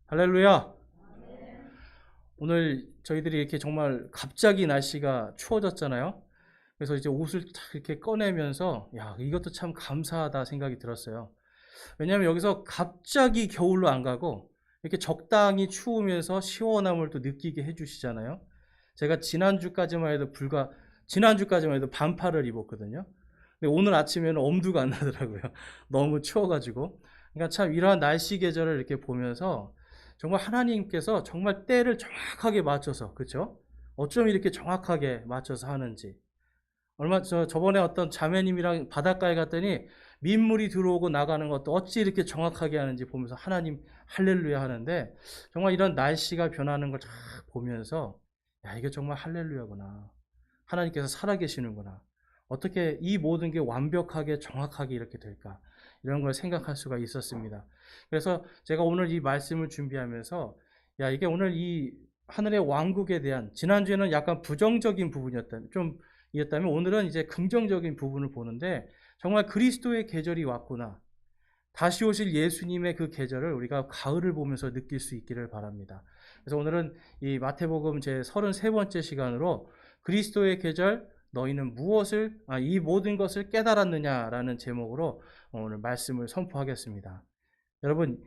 할렐루야. 오늘 저희들이 이렇게 정말 갑자기 날씨가 추워졌잖아요. 그래서 이제 옷을 탁 이렇게 꺼내면서 야, 이것도 참 감사하다 생각이 들었어요. 왜냐하면 여기서 갑자기 겨울로 안 가고 이렇게 적당히 추우면서 시원함을 또 느끼게 해주시잖아요. 제가 지난주까지만 해도 반팔을 입었거든요. 근데 오늘 아침에는 엄두가 안 나더라고요. 너무 추워가지고. 그러니까 참 이러한 날씨 계절을 이렇게 보면서 정말 하나님께서 정말 때를 정확하게 맞춰서, 그렇죠? 어쩜 이렇게 정확하게 맞춰서 하는지. 저번에 어떤 자매님이랑 바닷가에 갔더니 민물이 들어오고 나가는 것도 어찌 이렇게 정확하게 하는지 보면서 하나님 할렐루야 하는데, 정말 이런 날씨가 변하는 걸 쫙 보면서 야, 이게 정말 할렐루야구나. 하나님께서 살아계시는구나. 어떻게 이 모든 게 완벽하게 정확하게 이렇게 될까? 이런 걸 생각할 수가 있었습니다. 그래서 제가 오늘 이 말씀을 준비하면서 야, 이게 오늘 이 하늘의 왕국에 대한, 지난주에는 약간 부정적인 이었다면 오늘은 이제 긍정적인 부분을 보는데, 정말 그리스도의 계절이 왔구나. 다시 오실 예수님의 그 계절을 우리가 가을을 보면서 느낄 수 있기를 바랍니다. 그래서 오늘은 이 마태복음 제 33번째 시간으로 그리스도의 계절, 너희는 이 모든 것을 깨달았느냐라는 제목으로 오늘 말씀을 선포하겠습니다. 여러분,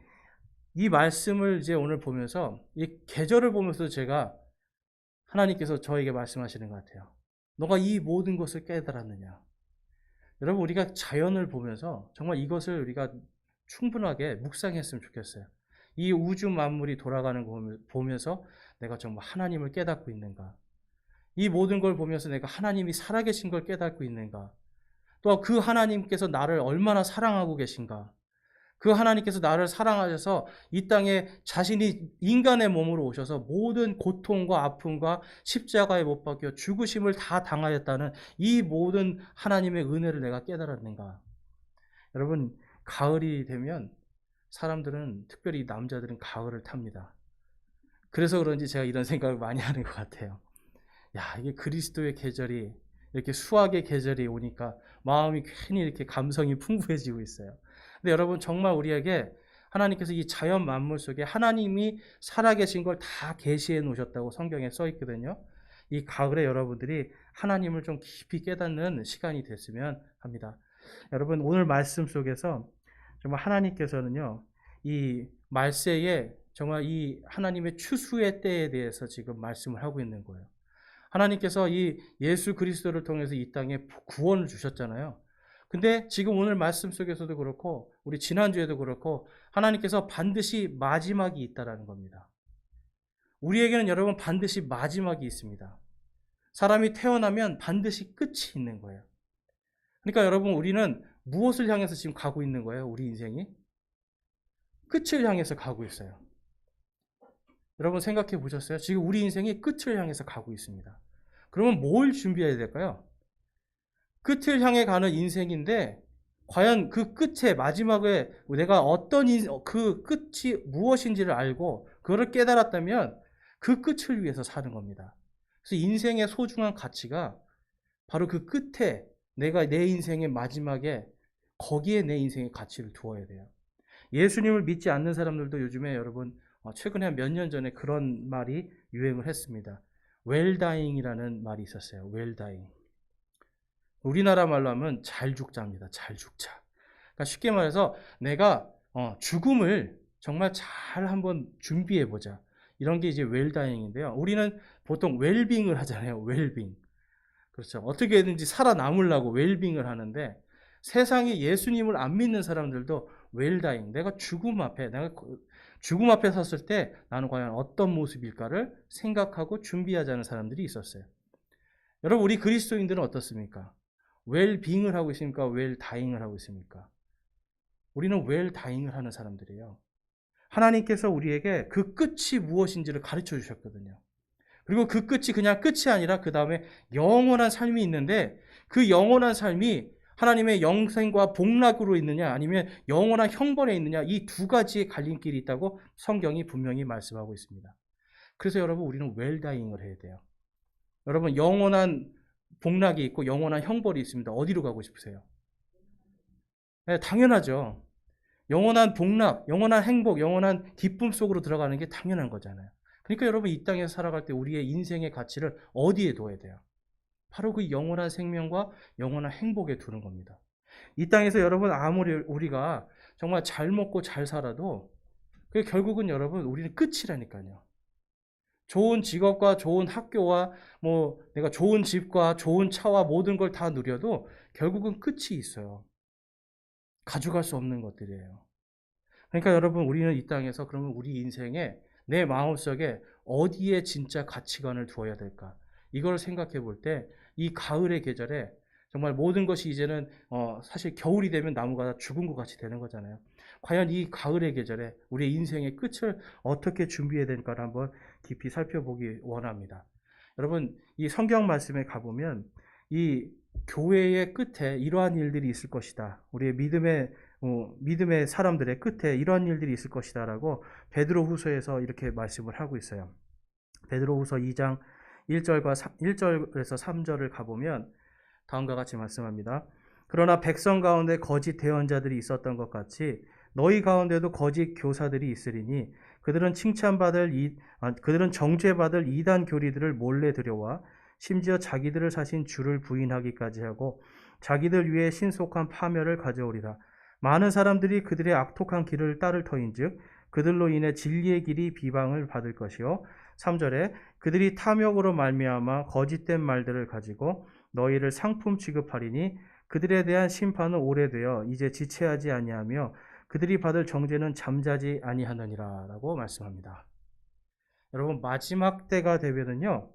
이 말씀을 이제 오늘 보면서 이 계절을 보면서 제가 하나님께서 저에게 말씀하시는 것 같아요. 너가 이 모든 것을 깨달았느냐? 여러분, 우리가 자연을 보면서 정말 이것을 우리가 충분하게 묵상했으면 좋겠어요. 이 우주 만물이 돌아가는 거 보면서 내가 정말 하나님을 깨닫고 있는가? 이 모든 걸 보면서 내가 하나님이 살아계신 걸 깨닫고 있는가? 또 그 하나님께서 나를 얼마나 사랑하고 계신가? 그 하나님께서 나를 사랑하셔서 이 땅에 자신이 인간의 몸으로 오셔서 모든 고통과 아픔과 십자가에 못 박혀 죽으심을 다 당하였다는 이 모든 하나님의 은혜를 내가 깨달았는가? 여러분, 가을이 되면 사람들은, 특별히 남자들은 가을을 탑니다. 그래서 그런지 제가 이런 생각을 많이 하는 것 같아요. 야, 이게 그리스도의 계절이, 이렇게 수학의 계절이 오니까 마음이 괜히 이렇게 감성이 풍부해지고 있어요. 근데 여러분, 정말 우리에게 하나님께서 이 자연 만물 속에 하나님이 살아계신 걸 다 계시해 놓으셨다고 성경에 써 있거든요. 이 가을에 여러분들이 하나님을 좀 깊이 깨닫는 시간이 됐으면 합니다. 여러분, 오늘 말씀 속에서 정말 하나님께서는요, 이 말세에 정말 이 하나님의 추수의 때에 대해서 지금 말씀을 하고 있는 거예요. 하나님께서 이 예수 그리스도를 통해서 이 땅에 구원을 주셨잖아요. 근데 지금 오늘 말씀 속에서도 그렇고 우리 지난주에도 그렇고 하나님께서 반드시 마지막이 있다라는 겁니다. 우리에게는 여러분 반드시 마지막이 있습니다. 사람이 태어나면 반드시 끝이 있는 거예요. 그러니까 여러분, 우리는 무엇을 향해서 지금 가고 있는 거예요? 우리 인생이? 끝을 향해서 가고 있어요. 여러분 생각해 보셨어요? 지금 우리 인생이 끝을 향해서 가고 있습니다. 그러면 뭘 준비해야 될까요? 끝을 향해 가는 인생인데 과연 그 끝에 마지막에 내가 그 끝이 무엇인지를 알고 그거를 깨달았다면 그 끝을 위해서 사는 겁니다. 그래서 인생의 소중한 가치가 바로 그 끝에, 내가 내 인생의 마지막에 거기에 내 인생의 가치를 두어야 돼요. 예수님을 믿지 않는 사람들도 요즘에 여러분, 최근에 한 몇 년 전에 그런 말이 유행을 했습니다. 웰다잉이라는 말이 있었어요. 웰다잉. 우리나라 말로 하면 잘 죽자입니다. 잘 죽자. 그러니까 쉽게 말해서 내가 죽음을 정말 잘 한번 준비해 보자. 이런 게 이제 웰다잉인데요. 우리는 보통 웰빙을 하잖아요. 웰빙. 그렇죠. 어떻게든지 살아남으려고 웰빙을 하는데, 세상에 예수님을 안 믿는 사람들도 웰다잉, 내가 죽음 앞에 섰을 때 나는 과연 어떤 모습일까를 생각하고 준비하자는 사람들이 있었어요. 여러분, 우리 그리스도인들은 어떻습니까? 웰빙을 하고 있습니까? 웰다잉을 하고 있습니까? 우리는 웰다잉을 하는 사람들이에요. 하나님께서 우리에게 그 끝이 무엇인지를 가르쳐 주셨거든요. 그리고 그 끝이 그냥 끝이 아니라 그 다음에 영원한 삶이 있는데, 그 영원한 삶이 하나님의 영생과 복락으로 있느냐 아니면 영원한 형벌에 있느냐, 이 두 가지의 갈림길이 있다고 성경이 분명히 말씀하고 있습니다. 그래서 여러분, 우리는 웰다잉을 해야 돼요. 여러분, 영원한 복락이 있고 영원한 형벌이 있습니다. 어디로 가고 싶으세요? 네, 당연하죠. 영원한 복락, 영원한 행복, 영원한 기쁨 속으로 들어가는 게 당연한 거잖아요. 그러니까 여러분 이 땅에서 살아갈 때 우리의 인생의 가치를 어디에 둬야 돼요? 바로 그 영원한 생명과 영원한 행복에 두는 겁니다. 이 땅에서 여러분 아무리 우리가 정말 잘 먹고 잘 살아도 그게 결국은 여러분 우리는 끝이라니까요. 좋은 직업과 좋은 학교와 뭐 내가 좋은 집과 좋은 차와 모든 걸 다 누려도 결국은 끝이 있어요. 가져갈 수 없는 것들이에요. 그러니까 여러분 우리는 이 땅에서 그러면 우리 인생에 내 마음속에 어디에 진짜 가치관을 두어야 될까? 이걸 생각해 볼 때 이 가을의 계절에 정말 모든 것이 이제는 사실 겨울이 되면 나무가 다 죽은 것 같이 되는 거잖아요. 과연 이 가을의 계절에 우리의 인생의 끝을 어떻게 준비해야 될까를 한번 깊이 살펴보기 원합니다. 여러분 이 성경 말씀에 가보면 이 교회의 끝에 이러한 일들이 있을 것이다. 우리의 믿음의 사람들의 끝에 이러한 일들이 있을 것이다라고 베드로후서에서 이렇게 말씀을 하고 있어요. 베드로후서 2장 1절에서 3절을 가보면 다음과 같이 말씀합니다. 그러나 백성 가운데 거짓 대언자들이 있었던 것 같이 너희 가운데도 거짓 교사들이 있으리니 그들은 그들은 정죄받을 이단 교리들을 몰래 들여와 심지어 자기들을 사신 주를 부인하기까지 하고 자기들 위해 신속한 파멸을 가져오리라. 많은 사람들이 그들의 악독한 길을 따를 터인즉 그들로 인해 진리의 길이 비방을 받을 것이요. 3절에 그들이 탐욕으로 말미암아 거짓된 말들을 가지고 너희를 상품 취급하리니 그들에 대한 심판은 오래되어 이제 지체하지 아니하며 그들이 받을 정죄는 잠자지 아니하느니라 라고 말씀합니다. 여러분 마지막 때가 되면은요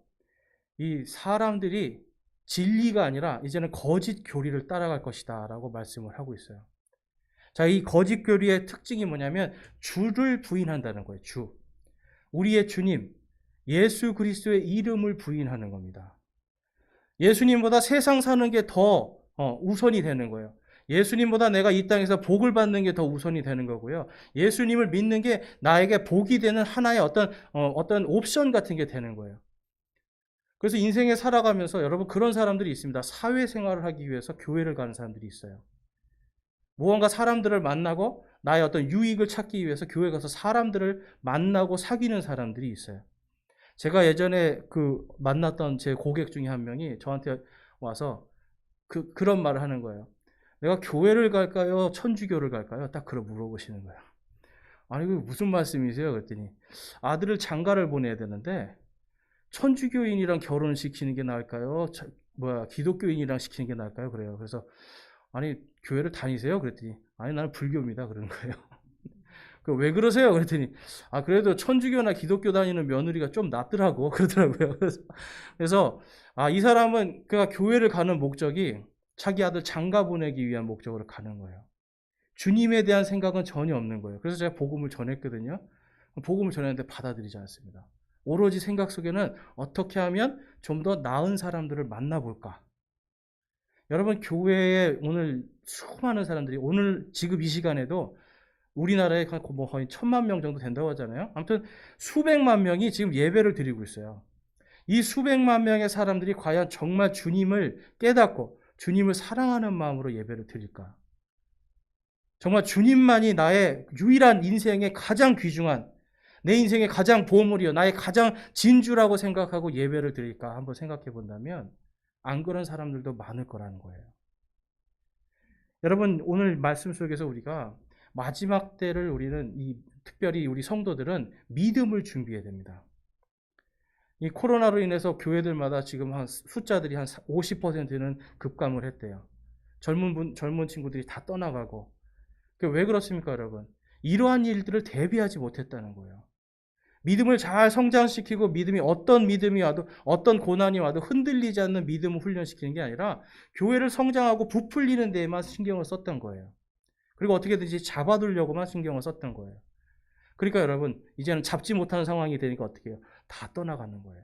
이 사람들이 진리가 아니라 이제는 거짓 교리를 따라갈 것이다 라고 말씀을 하고 있어요. 자, 이 거짓 교리의 특징이 뭐냐면 주를 부인한다는 거예요. 주. 우리의 주님 예수 그리스도의 이름을 부인하는 겁니다. 예수님보다 세상 사는 게 더 우선이 되는 거예요. 예수님보다 내가 이 땅에서 복을 받는 게 더 우선이 되는 거고요. 예수님을 믿는 게 나에게 복이 되는 하나의 어떤 옵션 같은 게 되는 거예요. 그래서 인생에 살아가면서 여러분 그런 사람들이 있습니다. 사회생활을 하기 위해서 교회를 가는 사람들이 있어요. 무언가 사람들을 만나고 나의 어떤 유익을 찾기 위해서 교회 가서 사람들을 만나고 사귀는 사람들이 있어요. 제가 예전에 만났던 제 고객 중에 한 명이 저한테 와서 그런 말을 하는 거예요. 내가 교회를 갈까요? 천주교를 갈까요? 딱 그걸 물어보시는 거예요. 아니, 그게 무슨 말씀이세요? 그랬더니 아들을 장가를 보내야 되는데 천주교인이랑 결혼을 시키는 게 나을까요? 기독교인이랑 시키는 게 나을까요? 그래요. 그래서 아니, 교회를 다니세요? 그랬더니 아니, 나는 불교입니다. 그러는 거예요. 왜 그러세요? 그랬더니 그래도 천주교나 기독교 다니는 며느리가 좀 낫더라고 그러더라고요. 그래서 이 사람은 그가 교회를 가는 목적이 자기 아들 장가 보내기 위한 목적으로 가는 거예요. 주님에 대한 생각은 전혀 없는 거예요. 그래서 제가 복음을 전했거든요. 복음을 전했는데 받아들이지 않습니다. 오로지 생각 속에는 어떻게 하면 좀 더 나은 사람들을 만나볼까. 여러분 교회에 오늘 수많은 사람들이 오늘 지금 이 시간에도 우리나라에 거의 1,000만 명 정도 된다고 하잖아요. 아무튼 수백만 명이 지금 예배를 드리고 있어요. 이 수백만 명의 사람들이 과연 정말 주님을 깨닫고 주님을 사랑하는 마음으로 예배를 드릴까? 정말 주님만이 나의 유일한 인생의 가장 귀중한 내 인생의 가장 보물이요 나의 가장 진주라고 생각하고 예배를 드릴까 한번 생각해 본다면 안 그런 사람들도 많을 거라는 거예요. 여러분 오늘 말씀 속에서 우리가 마지막 때를 우리는 특별히 우리 성도들은 믿음을 준비해야 됩니다. 이 코로나로 인해서 교회들마다 지금 한 숫자들이 한 50%는 급감을 했대요. 젊은 친구들이 다 떠나가고. 왜 그렇습니까, 여러분? 이러한 일들을 대비하지 못했다는 거예요. 믿음을 잘 성장시키고 어떤 믿음이 와도 어떤 고난이 와도 흔들리지 않는 믿음을 훈련시키는 게 아니라 교회를 성장하고 부풀리는 데에만 신경을 썼던 거예요. 그리고 어떻게든지 잡아두려고만 신경을 썼던 거예요. 그러니까 여러분 이제는 잡지 못하는 상황이 되니까 어떻게 해요? 다 떠나가는 거예요.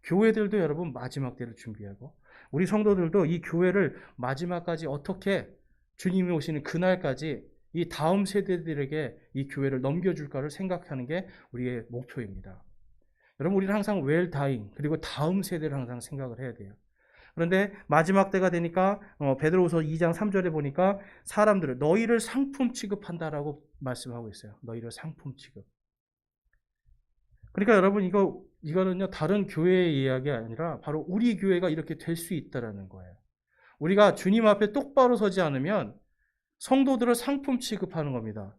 교회들도 여러분 마지막 때를 준비하고 우리 성도들도 이 교회를 마지막까지 어떻게 주님이 오시는 그날까지 이 다음 세대들에게 이 교회를 넘겨줄까를 생각하는 게 우리의 목표입니다. 여러분 우리는 항상 well dying 그리고 다음 세대를 항상 생각을 해야 돼요. 그런데 마지막 때가 되니까 베드로후서 2장 3절에 보니까 사람들을 너희를 상품 취급한다라고 말씀하고 있어요. 너희를 상품 취급. 그러니까 여러분 이거는요 다른 교회의 이야기가 아니라 바로 우리 교회가 이렇게 될 수 있다라는 거예요. 우리가 주님 앞에 똑바로 서지 않으면 성도들을 상품 취급하는 겁니다.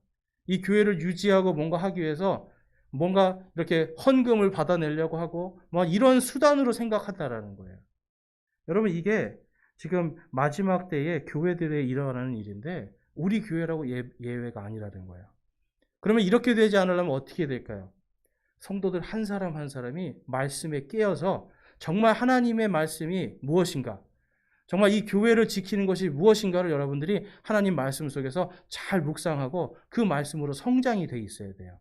이 교회를 유지하고 뭔가 하기 위해서 뭔가 이렇게 헌금을 받아내려고 하고 뭐 이런 수단으로 생각한다라는 거예요. 여러분 이게 지금 마지막 때에 교회들에 일어나는 일인데 우리 교회라고 예외가 아니라는 거예요. 그러면 이렇게 되지 않으려면 어떻게 될까요? 성도들 한 사람 한 사람이 말씀에 깨어서 정말 하나님의 말씀이 무엇인가, 정말 이 교회를 지키는 것이 무엇인가를 여러분들이 하나님 말씀 속에서 잘 묵상하고 그 말씀으로 성장이 돼 있어야 돼요.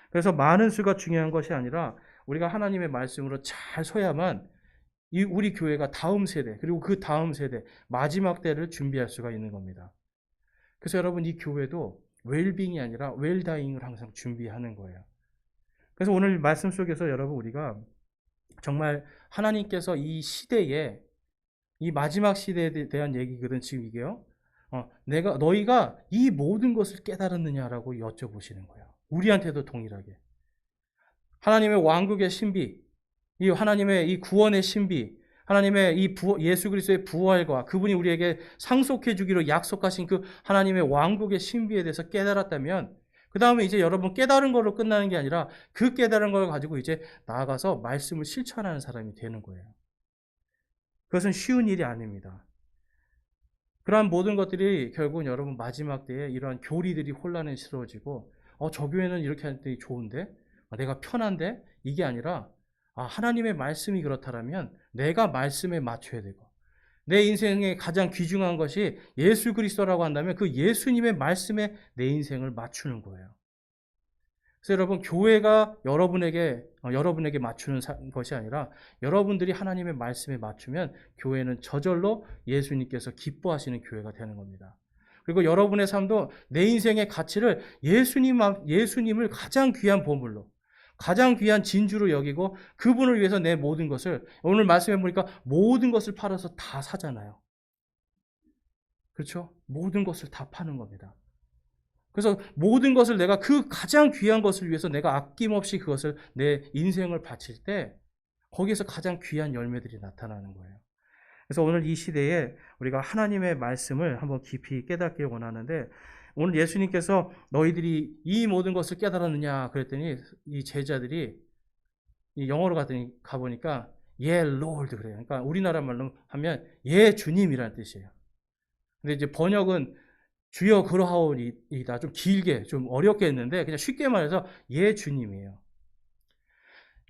그래서 많은 수가 중요한 것이 아니라 우리가 하나님의 말씀으로 잘 서야만 우리 교회가 다음 세대 그리고 그 다음 세대 마지막 때를 준비할 수가 있는 겁니다. 그래서 여러분 이 교회도 웰빙이 아니라 웰다잉을 항상 준비하는 거예요. 그래서 오늘 말씀 속에서 여러분 우리가 정말 하나님께서 이 시대에 이 마지막 시대에 대한 얘기거든 지금 이게요. 너희가 이 모든 것을 깨달았느냐라고 여쭤보시는 거예요. 우리한테도 동일하게. 하나님의 왕국의 신비, 이 하나님의 이 구원의 신비, 하나님의 이 예수 그리스도의 부활과 그분이 우리에게 상속해 주기로 약속하신 그 하나님의 왕국의 신비에 대해서 깨달았다면 그 다음에 이제 여러분 깨달은 걸로 끝나는 게 아니라 그 깨달은 걸 가지고 이제 나아가서 말씀을 실천하는 사람이 되는 거예요. 그것은 쉬운 일이 아닙니다. 그러한 모든 것들이 결국은 여러분 마지막 때에 이러한 교리들이 혼란스러워지고 저 교회는 이렇게 하는데 좋은데? 내가 편한데? 이게 아니라 하나님의 말씀이 그렇다면 내가 말씀에 맞춰야 되고 내 인생의 가장 귀중한 것이 예수 그리스도라고 한다면 그 예수님의 말씀에 내 인생을 맞추는 거예요. 그래서 여러분 교회가 여러분에게 맞추는 것이 아니라 여러분들이 하나님의 말씀에 맞추면 교회는 저절로 예수님께서 기뻐하시는 교회가 되는 겁니다. 그리고 여러분의 삶도 내 인생의 가치를 예수님을 가장 귀한 보물로 가장 귀한 진주로 여기고 그분을 위해서 내 모든 것을 오늘 말씀해 보니까 모든 것을 팔아서 다 사잖아요. 그렇죠? 모든 것을 다 파는 겁니다. 그래서 모든 것을 내가 그 가장 귀한 것을 위해서 내가 아낌없이 그것을 내 인생을 바칠 때 거기에서 가장 귀한 열매들이 나타나는 거예요. 그래서 오늘 이 시대에 우리가 하나님의 말씀을 한번 깊이 깨닫길 원하는데 오늘 예수님께서 너희들이 이 모든 것을 깨달았느냐 그랬더니 이 제자들이 영어로 가보니까 Lord 그래요. 그러니까 우리나라 말로 하면 주님이라는 뜻이에요. 근데 이제 번역은 주여 그러하오니이다. 좀 길게 좀 어렵게 했는데 그냥 쉽게 말해서 주님이에요.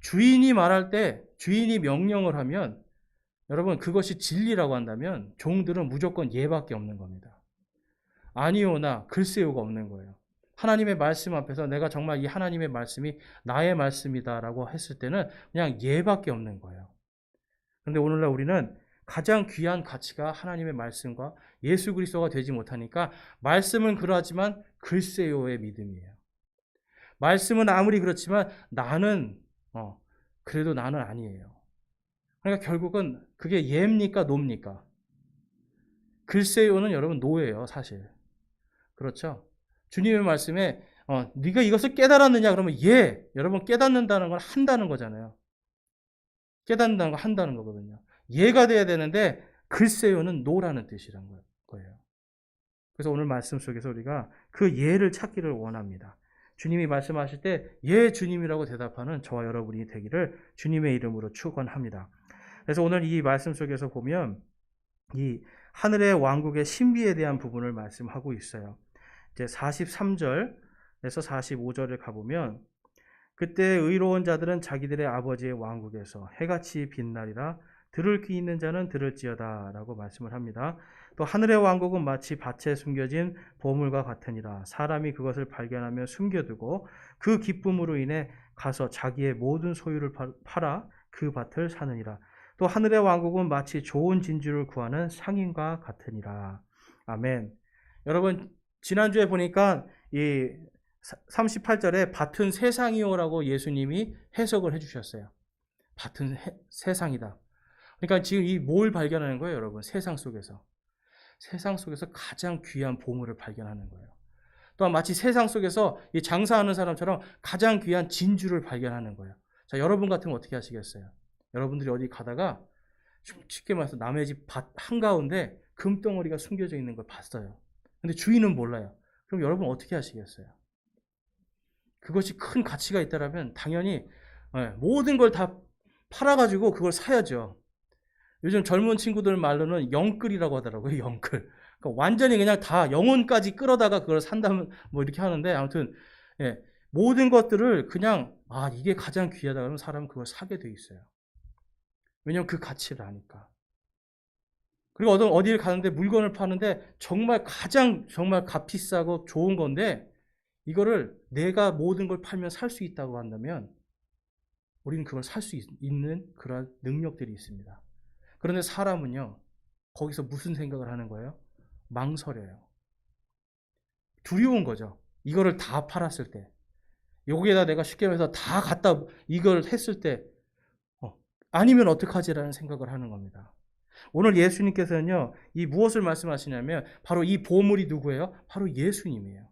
주인이 말할 때 주인이 명령을 하면 여러분 그것이 진리라고 한다면 종들은 무조건 예밖에 없는 겁니다. 아니오나 글쎄요가 없는 거예요. 하나님의 말씀 앞에서 내가 정말 이 하나님의 말씀이 나의 말씀이다라고 했을 때는 그냥 예밖에 없는 거예요. 그런데 오늘날 우리는 가장 귀한 가치가 하나님의 말씀과 예수 그리스도가 되지 못하니까 말씀은 그러하지만 글쎄요의 믿음이에요. 말씀은 아무리 그렇지만 그래도 나는 아니에요. 그러니까 결국은 그게 예입니까 노입니까? 글쎄요는 여러분 노예요 사실. 그렇죠? 주님의 말씀에 네가 이것을 깨달았느냐 그러면 여러분 깨닫는다는 건 한다는 거잖아요. 깨닫는다는 건 한다는 거거든요. 예가 돼야 되는데 글쎄요는 노라는 뜻이란 거예요. 그래서 오늘 말씀 속에서 우리가 그 예를 찾기를 원합니다. 주님이 말씀하실 때 주님이라고 대답하는 저와 여러분이 되기를 주님의 이름으로 축원합니다. 그래서 오늘 이 말씀 속에서 보면 이 하늘의 왕국의 신비에 대한 부분을 말씀하고 있어요. 이제 43절에서 45절을 가보면 그때 의로운 자들은 자기들의 아버지의 왕국에서 해같이 빛나리라 들을 귀 있는 자는 들을지어다 라고 말씀을 합니다. 또 하늘의 왕국은 마치 밭에 숨겨진 보물과 같으니라 사람이 그것을 발견하며 숨겨두고 그 기쁨으로 인해 가서 자기의 모든 소유를 팔아 그 밭을 사느니라. 또 하늘의 왕국은 마치 좋은 진주를 구하는 상인과 같으니라. 아멘. 여러분 지난주에 보니까 이 38절에 밭은 세상이요라고 예수님이 해석을 해주셨어요. 밭은 세상이다. 그러니까 지금 이 뭘 발견하는 거예요, 여러분? 세상 속에서. 세상 속에서 가장 귀한 보물을 발견하는 거예요. 또한 마치 세상 속에서 이 장사하는 사람처럼 가장 귀한 진주를 발견하는 거예요. 자, 여러분 같으면 어떻게 하시겠어요? 여러분들이 어디 가다가 쉽게 말해서 남의 집 밭 한가운데 금덩어리가 숨겨져 있는 걸 봤어요. 근데 주인은 몰라요. 그럼 여러분 어떻게 하시겠어요? 그것이 큰 가치가 있다면 당연히 모든 걸 다 팔아가지고 그걸 사야죠. 요즘 젊은 친구들 말로는 영끌이라고 하더라고요. 영끌. 그러니까 완전히 그냥 다 영혼까지 끌어다가 그걸 산다면 뭐 이렇게 하는데 아무튼 모든 것들을 그냥 이게 가장 귀하다 그러면 사람은 그걸 사게 돼 있어요. 왜냐하면 그 가치를 아니까. 그리고 어디를 가는데 물건을 파는데 정말 값비싸고 좋은 건데 이거를 내가 모든 걸 팔면 살 수 있다고 한다면 우리는 그걸 살 수 있는 그런 능력들이 있습니다. 그런데 사람은요, 거기서 무슨 생각을 하는 거예요? 망설여요. 두려운 거죠. 이거를 다 팔았을 때. 여기에다 내가 쉽게 말해서 다 갖다 이걸 했을 때, 아니면 어떡하지라는 생각을 하는 겁니다. 오늘 예수님께서는요, 이 무엇을 말씀하시냐면, 바로 이 보물이 누구예요? 바로 예수님이에요.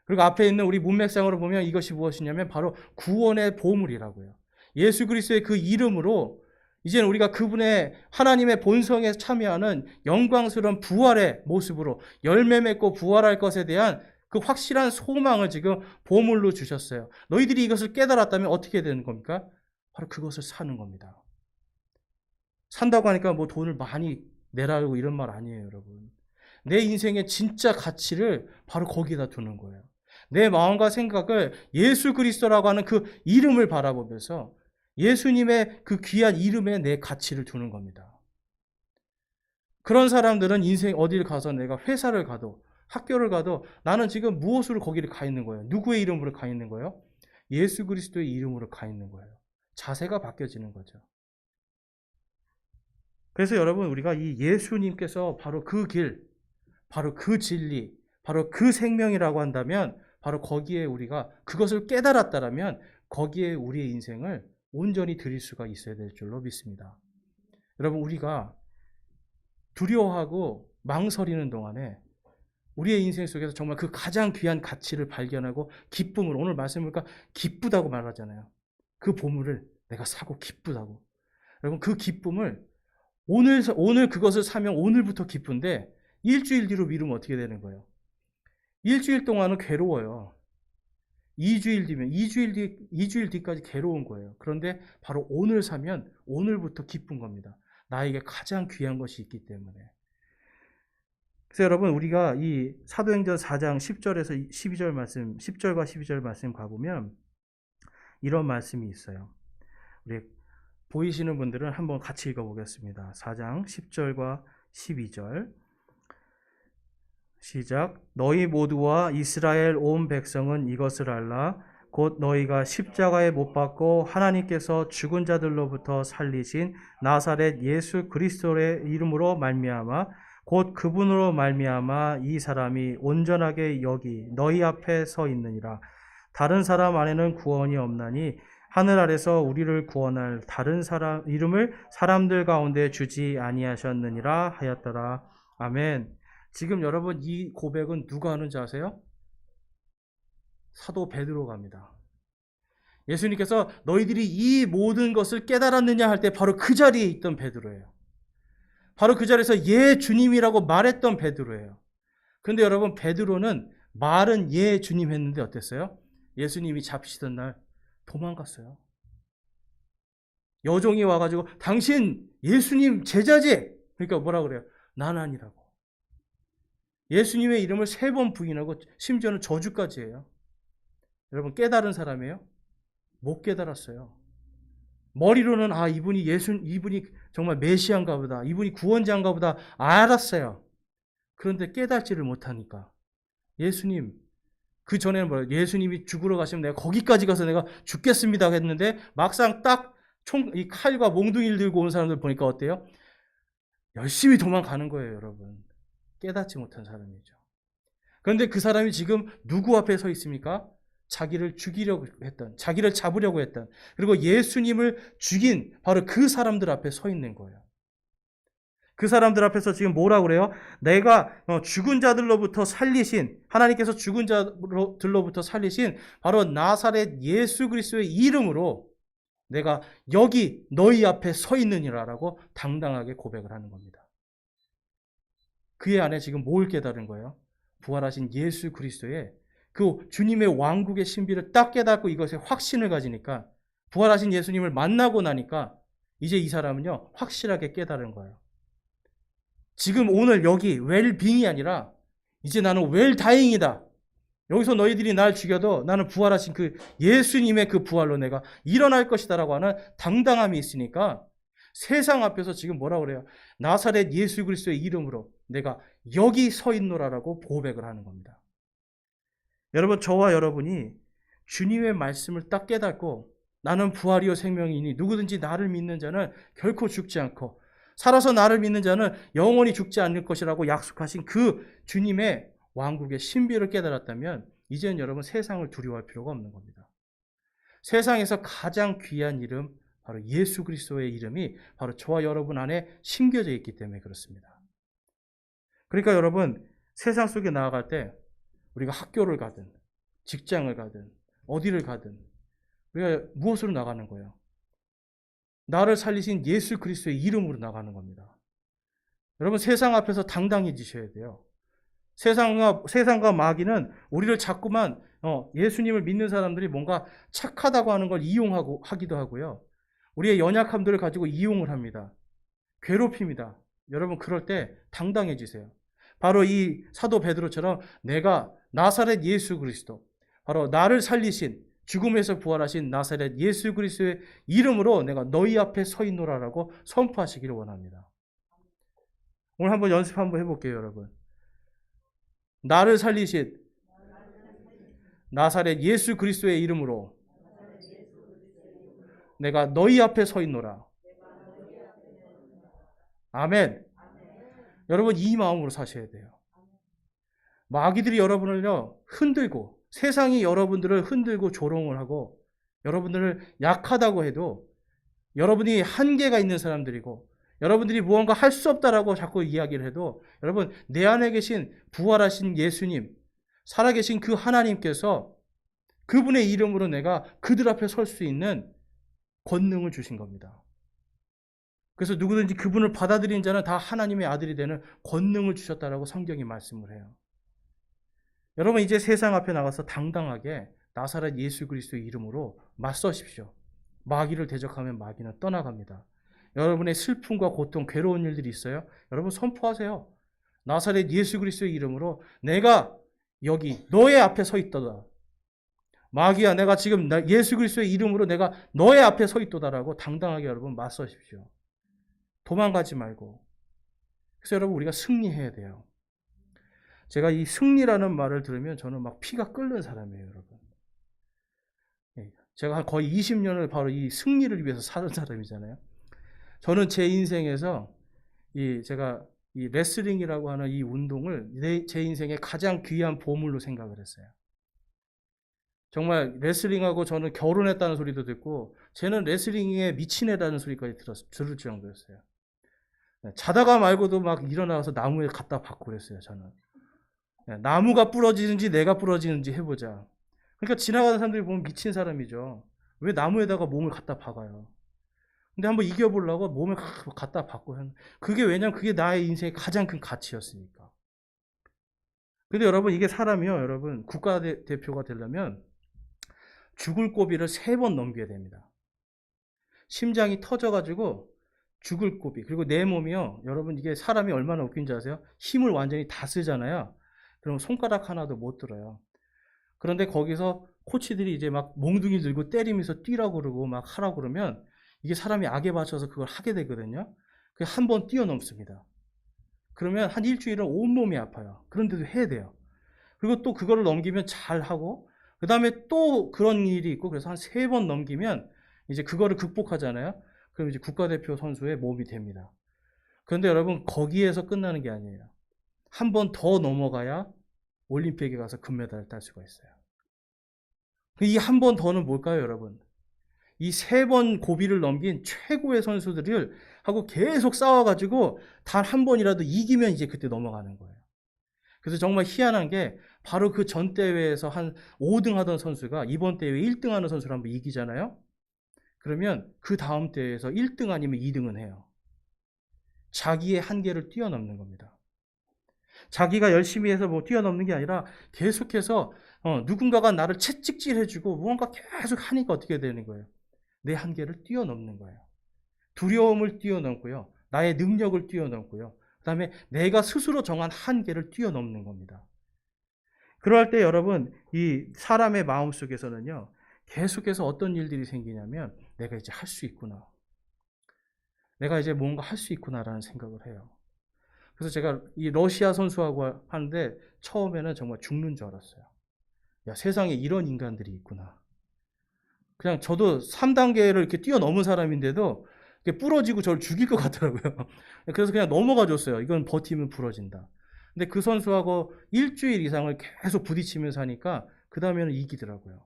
그리고 앞에 있는 우리 문맥상으로 보면 이것이 무엇이냐면, 바로 구원의 보물이라고요. 예수 그리스도의 그 이름으로 이제는 우리가 그분의 하나님의 본성에 참여하는 영광스러운 부활의 모습으로 열매 맺고 부활할 것에 대한 그 확실한 소망을 지금 보물로 주셨어요. 너희들이 이것을 깨달았다면 어떻게 되는 겁니까? 바로 그것을 사는 겁니다. 산다고 하니까 뭐 돈을 많이 내라고 이런 말 아니에요, 여러분. 내 인생의 진짜 가치를 바로 거기다 두는 거예요. 내 마음과 생각을 예수 그리스도라고 하는 그 이름을 바라보면서 예수님의 그 귀한 이름에 내 가치를 두는 겁니다. 그런 사람들은 인생 어디를 가서 내가 회사를 가도 학교를 가도 나는 지금 무엇으로 거기를 가 있는 거예요? 누구의 이름으로 가 있는 거예요? 예수 그리스도의 이름으로 가 있는 거예요. 자세가 바뀌어지는 거죠. 그래서 여러분 우리가 이 예수님께서 바로 그 길, 바로 그 진리, 바로 그 생명이라고 한다면 바로 거기에 우리가 그것을 깨달았다라면 거기에 우리의 인생을 온전히 드릴 수가 있어야 될 줄로 믿습니다. 여러분 우리가 두려워하고 망설이는 동안에 우리의 인생 속에서 정말 그 가장 귀한 가치를 발견하고 기쁨을 오늘 말씀을 보니까 기쁘다고 말하잖아요. 그 보물을 내가 사고 기쁘다고. 여러분 그 기쁨을 오늘 그것을 사면 오늘부터 기쁜데 일주일 뒤로 미루면 어떻게 되는 거예요? 일주일 동안은 괴로워요. 2주일 뒤면 2주일 뒤까지 괴로운 거예요. 그런데 바로 오늘 사면 오늘부터 기쁜 겁니다. 나에게 가장 귀한 것이 있기 때문에. 그래서 여러분 우리가 이 사도행전 4장 10절에서 12절 말씀, 10절과 12절 말씀 가보면 이런 말씀이 있어요. 우리 보이시는 분들은 한번 같이 읽어보겠습니다. 4장 10절과 12절 시작. 너희 모두와 이스라엘 온 백성은 이것을 알라. 곧 너희가 십자가에 못 박고 하나님께서 죽은 자들로부터 살리신 나사렛 예수 그리스도의 이름으로 말미암아 곧 그분으로 말미암아 이 사람이 온전하게 여기 너희 앞에 서 있느니라. 다른 사람 안에는 구원이 없나니 하늘 아래서 우리를 구원할 다른 사람 이름을 사람들 가운데 주지 아니하셨느니라 하였더라. 아멘. 지금 여러분 이 고백은 누가 하는지 아세요? 사도 베드로가 합니다. 예수님께서 너희들이 이 모든 것을 깨달았느냐 할 때 바로 그 자리에 있던 베드로예요. 바로 그 자리에서 예 주님이라고 말했던 베드로예요. 그런데 여러분 베드로는 말은 예 주님 했는데 어땠어요? 예수님이 잡히시던 날 도망갔어요. 여종이 와가지고 당신 예수님 제자지? 그러니까 뭐라 그래요? 난 아니라고. 예수님의 이름을 3번 부인하고 심지어는 저주까지 해요. 여러분 깨달은 사람이에요? 못 깨달았어요. 머리로는 이분이 정말 메시아인가 보다. 이분이 구원자인가 보다. 알았어요. 그런데 깨닫지를 못하니까 예수님 그 전에는 뭐예요? 예수님이 죽으러 가시면 내가 거기까지 가서 내가 죽겠습니다 했는데 막상 딱 이 칼과 몽둥이를 들고 온 사람들 보니까 어때요? 열심히 도망가는 거예요, 여러분. 깨닫지 못한 사람이죠. 그런데 그 사람이 지금 누구 앞에 서 있습니까? 자기를 죽이려고 했던, 자기를 잡으려고 했던, 그리고 예수님을 죽인 바로 그 사람들 앞에 서 있는 거예요. 그 사람들 앞에서 지금 뭐라고 그래요? 내가 죽은 자들로부터 살리신, 하나님께서 죽은 자들로부터 살리신 바로 나사렛 예수 그리스도의 이름으로 내가 여기 너희 앞에 서 있느니라라고 당당하게 고백을 하는 겁니다. 그의 안에 지금 뭘 깨달은 거예요? 부활하신 예수 그리스도의 그 주님의 왕국의 신비를 딱 깨닫고 이것에 확신을 가지니까, 부활하신 예수님을 만나고 나니까 이제 이 사람은요 확실하게 깨달은 거예요. 지금 오늘 여기 웰빙이 아니라 이제 나는 웰다잉이다. 여기서 너희들이 날 죽여도 나는 부활하신 그 예수님의 그 부활로 내가 일어날 것이다라고 하는 당당함이 있으니까 세상 앞에서 지금 뭐라 그래요? 나사렛 예수 그리스도의 이름으로 내가 여기 서 있노라라고 고백을 하는 겁니다. 여러분, 저와 여러분이 주님의 말씀을 딱 깨닫고 나는 부활이요 생명이니 누구든지 나를 믿는 자는 결코 죽지 않고 살아서 나를 믿는 자는 영원히 죽지 않을 것이라고 약속하신 그 주님의 왕국의 신비를 깨달았다면 이제는 여러분 세상을 두려워할 필요가 없는 겁니다. 세상에서 가장 귀한 이름, 바로 예수 그리스도의 이름이 바로 저와 여러분 안에 심겨져 있기 때문에 그렇습니다. 그러니까 여러분, 세상 속에 나아갈 때 우리가 학교를 가든 직장을 가든 어디를 가든 우리가 무엇으로 나가는 거예요? 나를 살리신 예수 그리스도의 이름으로 나가는 겁니다. 여러분, 세상 앞에서 당당해지셔야 돼요. 세상과 마귀는 우리를 자꾸만 예수님을 믿는 사람들이 뭔가 착하다고 하는 걸 하기도 하고요. 우리의 연약함들을 가지고 이용을 합니다. 괴롭힙니다. 여러분, 그럴 때 당당해지세요. 바로 이 사도 베드로처럼 내가 나사렛 예수 그리스도, 바로 나를 살리신 죽음에서 부활하신 나사렛 예수 그리스도의 이름으로 내가 너희 앞에 서 있노라라고 선포하시기를 원합니다. 오늘 한번 연습 한번 해볼게요, 여러분. 나를 살리신 나사렛 예수 그리스도의 이름으로 내가 너희 앞에 서 있노라. 아멘. 여러분, 이 마음으로 사셔야 돼요. 마귀들이 여러분을요 흔들고, 세상이 여러분들을 흔들고 조롱을 하고 여러분들을 약하다고 해도 여러분이 한계가 있는 사람들이고 여러분들이 무언가 할 수 없다라고 자꾸 이야기를 해도 여러분, 내 안에 계신 부활하신 예수님, 살아계신 그 하나님께서 그분의 이름으로 내가 그들 앞에 설 수 있는 권능을 주신 겁니다. 그래서 누구든지 그분을 받아들인 자는 다 하나님의 아들이 되는 권능을 주셨다라고 성경이 말씀을 해요. 여러분, 이제 세상 앞에 나가서 당당하게 나사렛 예수 그리스도의 이름으로 맞서십시오. 마귀를 대적하면 마귀는 떠나갑니다. 여러분의 슬픔과 고통, 괴로운 일들이 있어요? 여러분, 선포하세요. 나사렛 예수 그리스도의 이름으로 내가 여기 너의 앞에 서 있도다. 마귀야, 내가 지금 예수 그리스도의 이름으로 내가 너의 앞에 서 있도다라고 당당하게 여러분 맞서십시오. 도망가지 말고. 그래서 여러분, 우리가 승리해야 돼요. 제가 이 승리라는 말을 들으면 저는 막 피가 끓는 사람이에요, 여러분. 제가 거의 20년을 바로 이 승리를 위해서 사는 사람이잖아요. 저는 제 인생에서 제가 이 레슬링이라고 하는 이 운동을 제 인생의 가장 귀한 보물로 생각을 했어요. 정말 레슬링하고 저는 결혼했다는 소리도 듣고, 쟤는 레슬링에 미친 애라는 소리까지 들을 정도였어요. 자다가 말고도 막 일어나서 나무에 갖다 박고 그랬어요, 저는. 나무가 부러지는지 내가 부러지는지 해보자. 그러니까 지나가는 사람들이 보면 미친 사람이죠. 왜 나무에다가 몸을 갖다 박아요? 근데 한번 이겨보려고 몸을 갖다 박고 하는, 그게 왜냐면 그게 나의 인생의 가장 큰 가치였으니까. 근데 여러분, 이게 사람이요, 여러분, 국가대표가 되려면 죽을 고비를 3번 넘겨야 됩니다. 심장이 터져가지고 죽을 고비. 그리고 내 몸이요, 여러분, 이게 사람이 얼마나 웃긴지 아세요? 힘을 완전히 다 쓰잖아요. 그럼 손가락 하나도 못 들어요. 그런데 거기서 코치들이 이제 막 몽둥이 들고 때리면서 뛰라고 그러고 막 하라고 그러면 이게 사람이 악에 맞춰서 그걸 하게 되거든요. 그게 한 번 뛰어넘습니다. 그러면 한 일주일은 온몸이 아파요. 그런데도 해야 돼요. 그리고 또 그거를 넘기면 잘 하고, 그 다음에 또 그런 일이 있고, 그래서 한 3번 넘기면 이제 그거를 극복하잖아요. 그럼 이제 국가대표 선수의 몸이 됩니다. 그런데 여러분, 거기에서 끝나는 게 아니에요. 한 번 더 넘어가야 올림픽에 가서 금메달을 딸 수가 있어요. 이 한 번 더는 뭘까요, 여러분? 이 3번 고비를 넘긴 최고의 선수들을 하고 계속 싸워가지고 단 한 번이라도 이기면 이제 그때 넘어가는 거예요. 그래서 정말 희한한 게 바로 그 전 대회에서 한 5등 하던 선수가 이번 대회 1등 하는 선수를 한번 이기잖아요. 그러면 그 다음 대회에서 1등 아니면 2등은 해요. 자기의 한계를 뛰어넘는 겁니다. 자기가 열심히 해서 뭐 뛰어넘는 게 아니라 계속해서 누군가가 나를 채찍질해주고 무언가 계속 하니까 어떻게 되는 거예요? 내 한계를 뛰어넘는 거예요. 두려움을 뛰어넘고요. 나의 능력을 뛰어넘고요. 그 다음에 내가 스스로 정한 한계를 뛰어넘는 겁니다. 그럴 때 여러분, 이 사람의 마음 속에서는요, 계속해서 어떤 일들이 생기냐면, 내가 이제 할 수 있구나. 내가 이제 뭔가 할 수 있구나라는 생각을 해요. 그래서 제가 이 러시아 선수하고 하는데, 처음에는 정말 죽는 줄 알았어요. 야, 세상에 이런 인간들이 있구나. 그냥 저도 3단계를 이렇게 뛰어넘은 사람인데도 부러지고 저를 죽일 것 같더라고요. 그래서 그냥 넘어가 줬어요. 이건 버티면 부러진다. 근데 그 선수하고 일주일 이상을 계속 부딪히면서 하니까 그 다음에는 이기더라고요.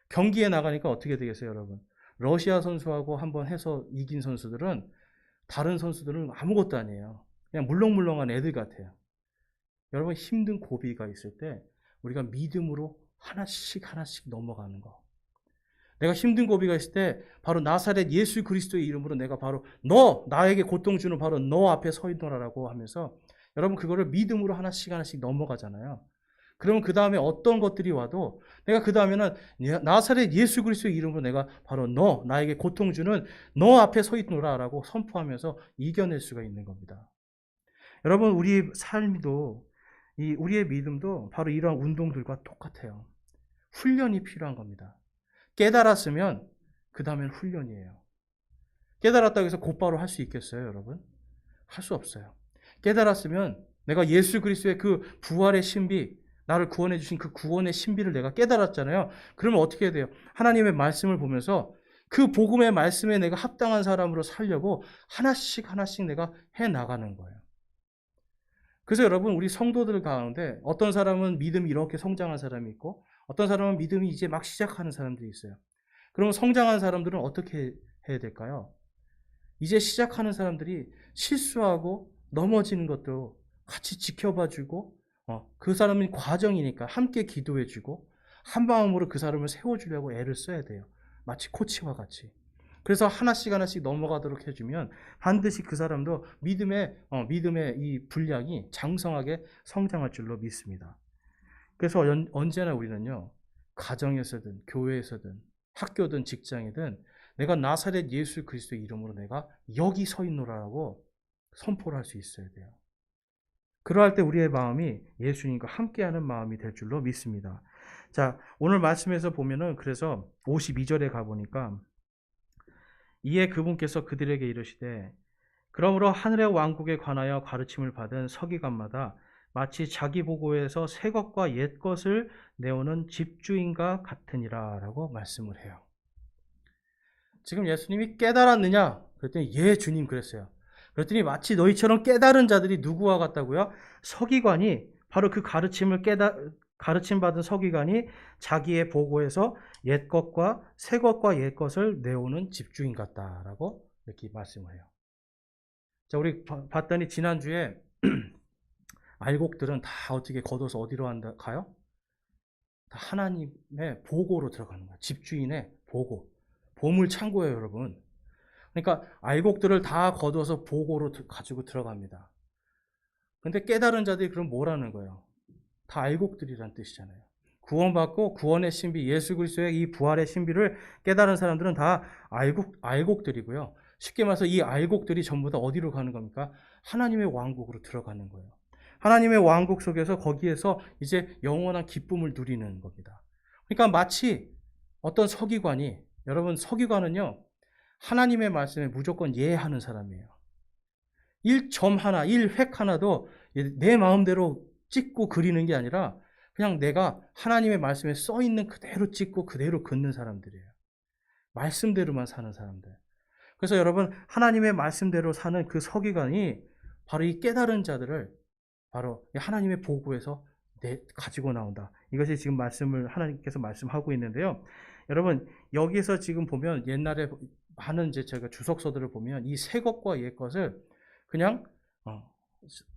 경기에 나가니까 어떻게 되겠어요, 여러분? 러시아 선수하고 한번 해서 이긴 선수들은 다른 선수들은 아무것도 아니에요. 그냥 물렁물렁한 애들 같아요. 여러분, 힘든 고비가 있을 때 우리가 믿음으로 하나씩 하나씩 넘어가는 거. 내가 힘든 고비가 있을 때 바로 나사렛 예수 그리스도의 이름으로 내가 바로 나에게 고통 주는 바로 너 앞에 서 있노라라고 하면서 여러분 그거를 믿음으로 하나씩 하나씩 넘어가잖아요. 그러면 그 다음에 어떤 것들이 와도 내가 그 다음에는 나사렛 예수 그리스도의 이름으로 내가 바로 나에게 고통 주는 너 앞에 서 있노라라고 선포하면서 이겨낼 수가 있는 겁니다. 여러분 우리 삶도 우리의 믿음도 바로 이러한 운동들과 똑같아요. 훈련이 필요한 겁니다. 깨달았으면 그 다음엔 훈련이에요. 깨달았다고 해서 곧바로 할 수 있겠어요, 여러분? 할 수 없어요. 깨달았으면 내가 예수 그리스도의 그 부활의 신비, 나를 구원해 주신 그 구원의 신비를 내가 깨달았잖아요. 그러면 어떻게 해야 돼요? 하나님의 말씀을 보면서 그 복음의 말씀에 내가 합당한 사람으로 살려고 하나씩 하나씩 내가 해나가는 거예요. 그래서 여러분 우리 성도들 가운데 어떤 사람은 믿음이 이렇게 성장한 사람이 있고 어떤 사람은 믿음이 이제 막 시작하는 사람들이 있어요. 그러면 성장한 사람들은 어떻게 해야 될까요? 이제 시작하는 사람들이 실수하고 넘어지는 것도 같이 지켜봐주고 그 사람은 과정이니까 함께 기도해주고 한 마음으로 그 사람을 세워주려고 애를 써야 돼요. 마치 코치와 같이. 그래서 하나씩 하나씩 넘어가도록 해주면 반드시 그 사람도 믿음의 이 분량이 장성하게 성장할 줄로 믿습니다. 그래서 언제나 우리는요, 가정에서든 교회에서든 학교든 직장이든 내가 나사렛 예수 그리스도의 이름으로 내가 여기 서 있노라라고 선포를 할 수 있어야 돼요. 그러할 때 우리의 마음이 예수님과 함께하는 마음이 될 줄로 믿습니다. 자, 오늘 말씀에서 보면은 그래서 52절에 가보니까 이에 그분께서 그들에게 이르시되 그러므로 하늘의 왕국에 관하여 가르침을 받은 서기관마다 마치 자기 보고에서 새 것과 옛 것을 내오는 집주인과 같으니라 라고 말씀을 해요. 지금 예수님이 깨달았느냐? 그랬더니 예 주님 그랬어요. 그랬더니 마치 너희처럼 깨달은 자들이 누구와 같다고요? 서기관이 바로 그 가르침 받은 서기관이 자기의 보고에서 옛 것과 새 것과 옛 것을 내오는 집주인 같다라고 이렇게 말씀을 해요. 자, 우리 봤더니 지난주에 알곡들은 다 어떻게 걷어서 어디로 가요? 다 하나님의 보고로 들어가는 거예요. 집주인의 보고. 보물 창고예요, 여러분. 그러니까 알곡들을 다 걷어서 보고로 가지고 들어갑니다. 근데 깨달은 자들이 그럼 뭐라는 거예요? 다 알곡들이란 뜻이잖아요. 구원받고 구원의 신비, 예수 그리스도의 이 부활의 신비를 깨달은 사람들은 다 알곡들이고요. 쉽게 말해서 이 알곡들이 전부 다 어디로 가는 겁니까? 하나님의 왕국으로 들어가는 거예요. 하나님의 왕국 속에서 거기에서 이제 영원한 기쁨을 누리는 겁니다. 그러니까 마치 어떤 서기관이, 여러분 서기관은요, 하나님의 말씀에 무조건 예하는 사람이에요. 1점 하나, 1획 하나도 내 마음대로 찍고 그리는 게 아니라 그냥 내가 하나님의 말씀에 써 있는 그대로 찍고 그대로 긋는 사람들이에요. 말씀대로만 사는 사람들. 그래서 여러분 하나님의 말씀대로 사는 그 서기관이 바로 이 깨달은 자들을 바로 하나님의 보고에서 가지고 나온다. 이것이 지금 하나님께서 말씀하고 있는데요. 여러분, 여기서 지금 보면 옛날에 많은 제가 주석서들을 보면 이 새 것과 옛 것을 그냥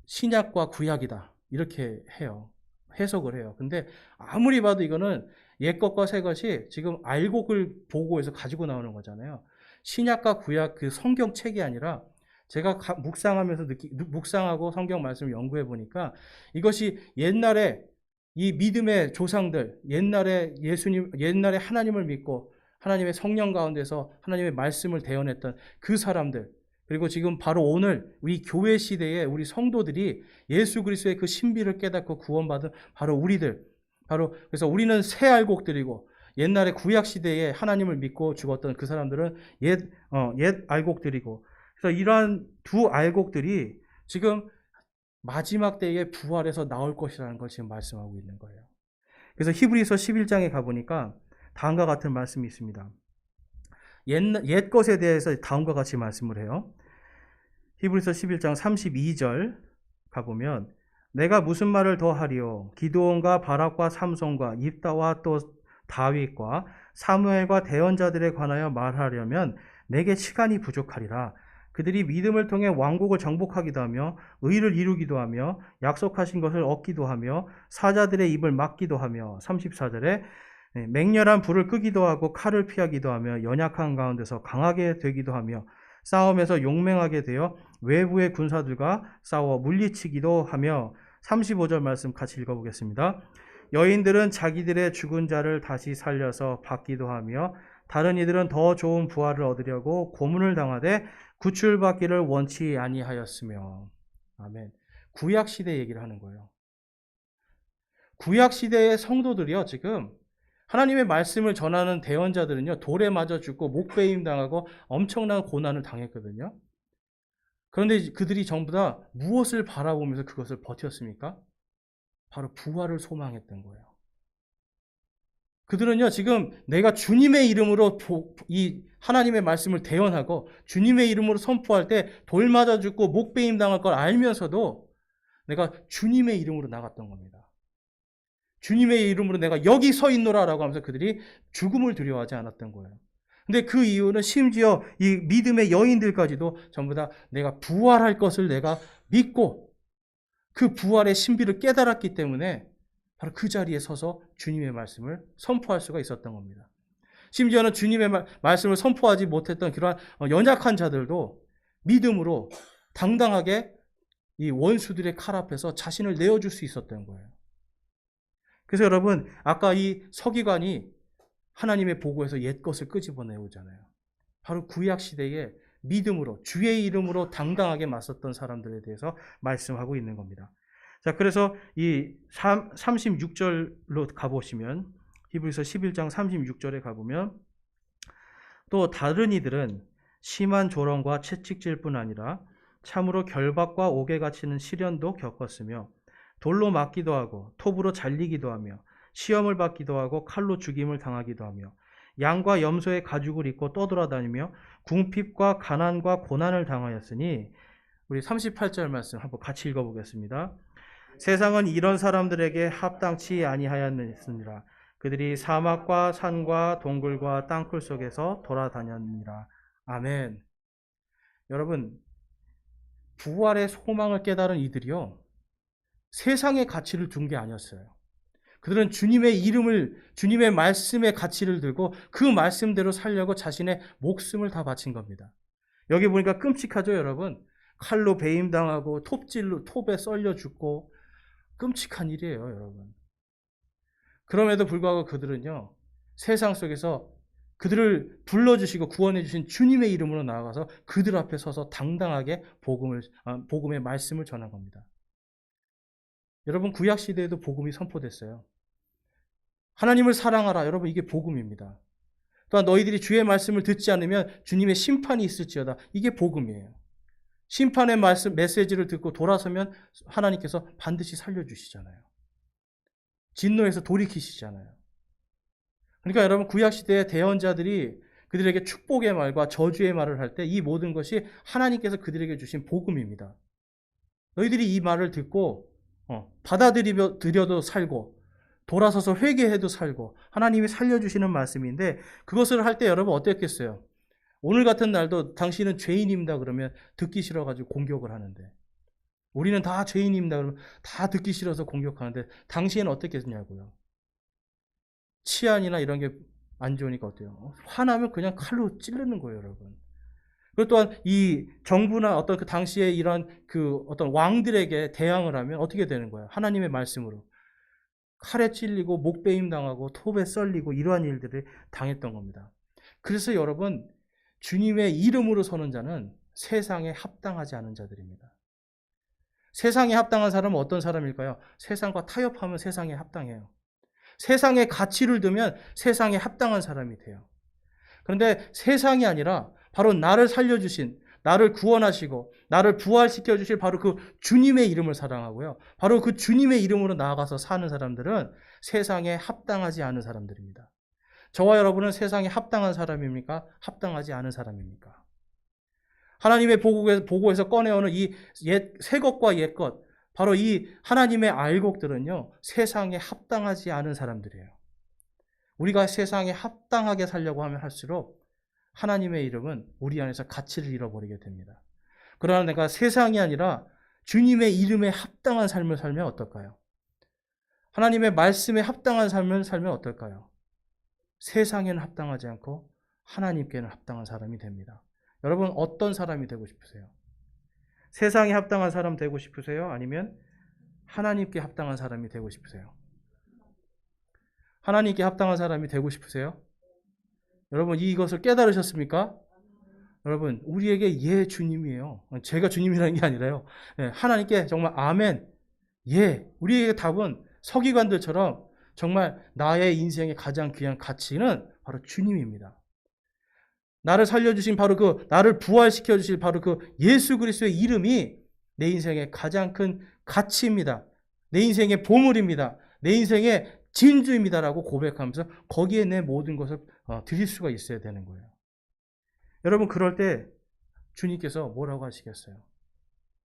신약과 구약이다. 이렇게 해요. 해석을 해요. 근데 아무리 봐도 이거는 옛 것과 새 것이 지금 알곡을 보고해서 가지고 나오는 거잖아요. 신약과 구약 그 성경책이 아니라 제가 묵상하면서 묵상하고 성경 말씀을 연구해 보니까 이것이 옛날에 이 믿음의 조상들, 옛날에 하나님을 믿고 하나님의 성령 가운데서 하나님의 말씀을 대언했던 그 사람들, 그리고 지금 바로 오늘 우리 교회 시대에 우리 성도들이 예수 그리스도의 그 신비를 깨닫고 구원받은 바로 우리들, 그래서 우리는 새 알곡들이고 옛날에 구약 시대에 하나님을 믿고 죽었던 그 사람들은 옛 알곡들이고, 그래서 이러한 두 알곡들이 지금 마지막 때에 부활해서 나올 것이라는 걸 지금 말씀하고 있는 거예요. 그래서 히브리서 11장에 가보니까 다음과 같은 말씀이 있습니다. 옛 것에 대해서 다음과 같이 말씀을 해요. 히브리서 11장 32절 가보면 내가 무슨 말을 더 하리요? 기드온과 바락과 삼손과 입다와 또 다윗과 사무엘과 대언자들에 관하여 말하려면 내게 시간이 부족하리라. 그들이 믿음을 통해 왕국을 정복하기도 하며 의를 이루기도 하며 약속하신 것을 얻기도 하며 사자들의 입을 막기도 하며 34절에 맹렬한 불을 끄기도 하고 칼을 피하기도 하며 연약한 가운데서 강하게 되기도 하며 싸움에서 용맹하게 되어 외부의 군사들과 싸워 물리치기도 하며 35절 말씀 같이 읽어보겠습니다. 여인들은 자기들의 죽은 자를 다시 살려서 받기도 하며 다른 이들은 더 좋은 부활을 얻으려고 고문을 당하되 구출받기를 원치 아니하였으며. 아멘. 구약 시대 얘기를 하는 거예요. 구약 시대의 성도들이요, 지금 하나님의 말씀을 전하는 대언자들은요, 돌에 맞아 죽고 목베임 당하고 엄청난 고난을 당했거든요. 그런데 그들이 전부 다 무엇을 바라보면서 그것을 버텼습니까? 바로 부활을 소망했던 거예요. 그들은요, 지금 내가 주님의 이름으로 이 하나님의 말씀을 대언하고 주님의 이름으로 선포할 때 돌 맞아 죽고 목베임 당할 걸 알면서도 내가 주님의 이름으로 나갔던 겁니다. 주님의 이름으로 내가 여기 서 있노라라고 하면서 그들이 죽음을 두려워하지 않았던 거예요. 근데 그 이유는 심지어 이 믿음의 여인들까지도 전부 다 내가 부활할 것을 내가 믿고 그 부활의 신비를 깨달았기 때문에 바로 그 자리에 서서 주님의 말씀을 선포할 수가 있었던 겁니다. 심지어는 주님의 말씀을 선포하지 못했던 그러한 연약한 자들도 믿음으로 당당하게 이 원수들의 칼 앞에서 자신을 내어줄 수 있었던 거예요. 그래서 여러분, 아까 이 서기관이 하나님의 보고에서 옛 것을 끄집어내오잖아요. 바로 구약 시대에 믿음으로 주의 이름으로 당당하게 맞섰던 사람들에 대해서 말씀하고 있는 겁니다. 자, 그래서 이 36절로 가보시면, 히브리서 11장 36절에 가보면 또 다른 이들은 심한 조롱과 채찍질뿐 아니라 참으로 결박과 옥에 갇히는 시련도 겪었으며 돌로 맞기도 하고 톱으로 잘리기도 하며 시험을 받기도 하고 칼로 죽임을 당하기도 하며 양과 염소의 가죽을 입고 떠돌아다니며 궁핍과 가난과 고난을 당하였으니, 우리 38절 말씀 한번 같이 읽어보겠습니다. 세상은 이런 사람들에게 합당치 아니하였느니라. 그들이 사막과 산과 동굴과 땅굴 속에서 돌아다녔느니라. 아멘. 여러분, 부활의 소망을 깨달은 이들이요, 세상의 가치를 둔 게 아니었어요. 그들은 주님의 말씀의 가치를 들고 그 말씀대로 살려고 자신의 목숨을 다 바친 겁니다. 여기 보니까 끔찍하죠, 여러분? 칼로 배임당하고 톱에 썰려 죽고 끔찍한 일이에요, 여러분. 그럼에도 불구하고 그들은요, 세상 속에서 그들을 불러주시고 구원해주신 주님의 이름으로 나아가서 그들 앞에 서서 당당하게 복음의 말씀을 전한 겁니다. 여러분, 구약 시대에도 복음이 선포됐어요. 하나님을 사랑하라. 여러분, 이게 복음입니다. 또한 너희들이 주의 말씀을 듣지 않으면 주님의 심판이 있을지어다. 이게 복음이에요. 심판의 메시지를 듣고 돌아서면 하나님께서 반드시 살려주시잖아요. 진노에서 돌이키시잖아요. 그러니까 여러분, 구약시대의 대언자들이 그들에게 축복의 말과 저주의 말을 할 때 이 모든 것이 하나님께서 그들에게 주신 복음입니다. 너희들이 이 말을 듣고 받아들여도 살고 돌아서서 회개해도 살고 하나님이 살려주시는 말씀인데 그것을 할 때 여러분 어땠겠어요? 오늘 같은 날도 당신은 죄인입니다 그러면 듣기 싫어가지고 공격을 하는데 우리는 다 죄인입니다 그러면 다 듣기 싫어서 공격하는데 당시에는 어떻겠냐고요. 치안이나 이런 게 안 좋으니까 어때요? 화나면 그냥 칼로 찌르는 거예요 여러분. 그리고 또한 이 정부나 어떤 그 당시에 이런 그 어떤 왕들에게 대항을 하면 어떻게 되는 거예요? 하나님의 말씀으로 칼에 찔리고 목베임 당하고 톱에 썰리고 이러한 일들을 당했던 겁니다. 그래서 여러분 주님의 이름으로 서는 자는 세상에 합당하지 않은 자들입니다. 세상에 합당한 사람은 어떤 사람일까요? 세상과 타협하면 세상에 합당해요. 세상에 가치를 두면 세상에 합당한 사람이 돼요. 그런데 세상이 아니라 바로 나를 살려주신, 나를 구원하시고 나를 부활시켜 주실 바로 그 주님의 이름을 사랑하고요. 바로 그 주님의 이름으로 나아가서 사는 사람들은 세상에 합당하지 않은 사람들입니다. 저와 여러분은 세상에 합당한 사람입니까? 합당하지 않은 사람입니까? 하나님의 보고에서 꺼내오는 이 새 것과 옛 것, 바로 이 하나님의 알곡들은요, 세상에 합당하지 않은 사람들이에요. 우리가 세상에 합당하게 살려고 하면 할수록 하나님의 이름은 우리 안에서 가치를 잃어버리게 됩니다. 그러나 내가 세상이 아니라 주님의 이름에 합당한 삶을 살면 어떨까요? 하나님의 말씀에 합당한 삶을 살면 어떨까요? 세상에는 합당하지 않고 하나님께는 합당한 사람이 됩니다. 여러분 어떤 사람이 되고 싶으세요? 세상에 합당한 사람 되고 싶으세요? 아니면 하나님께 합당한 사람이 되고 싶으세요? 하나님께 합당한 사람이 되고 싶으세요? 여러분 이것을 깨달으셨습니까? 여러분 우리에게 예 주님이에요. 제가 주님이라는 게 아니라요. 하나님께 정말 아멘 예 우리에게 답은 서기관들처럼 정말 나의 인생의 가장 귀한 가치는 바로 주님입니다. 나를 살려주신 바로 그 나를 부활시켜 주실 바로 그 예수 그리스도의 이름이 내 인생의 가장 큰 가치입니다. 내 인생의 보물입니다. 내 인생의 진주입니다라고 고백하면서 거기에 내 모든 것을 드릴 수가 있어야 되는 거예요. 여러분 그럴 때 주님께서 뭐라고 하시겠어요?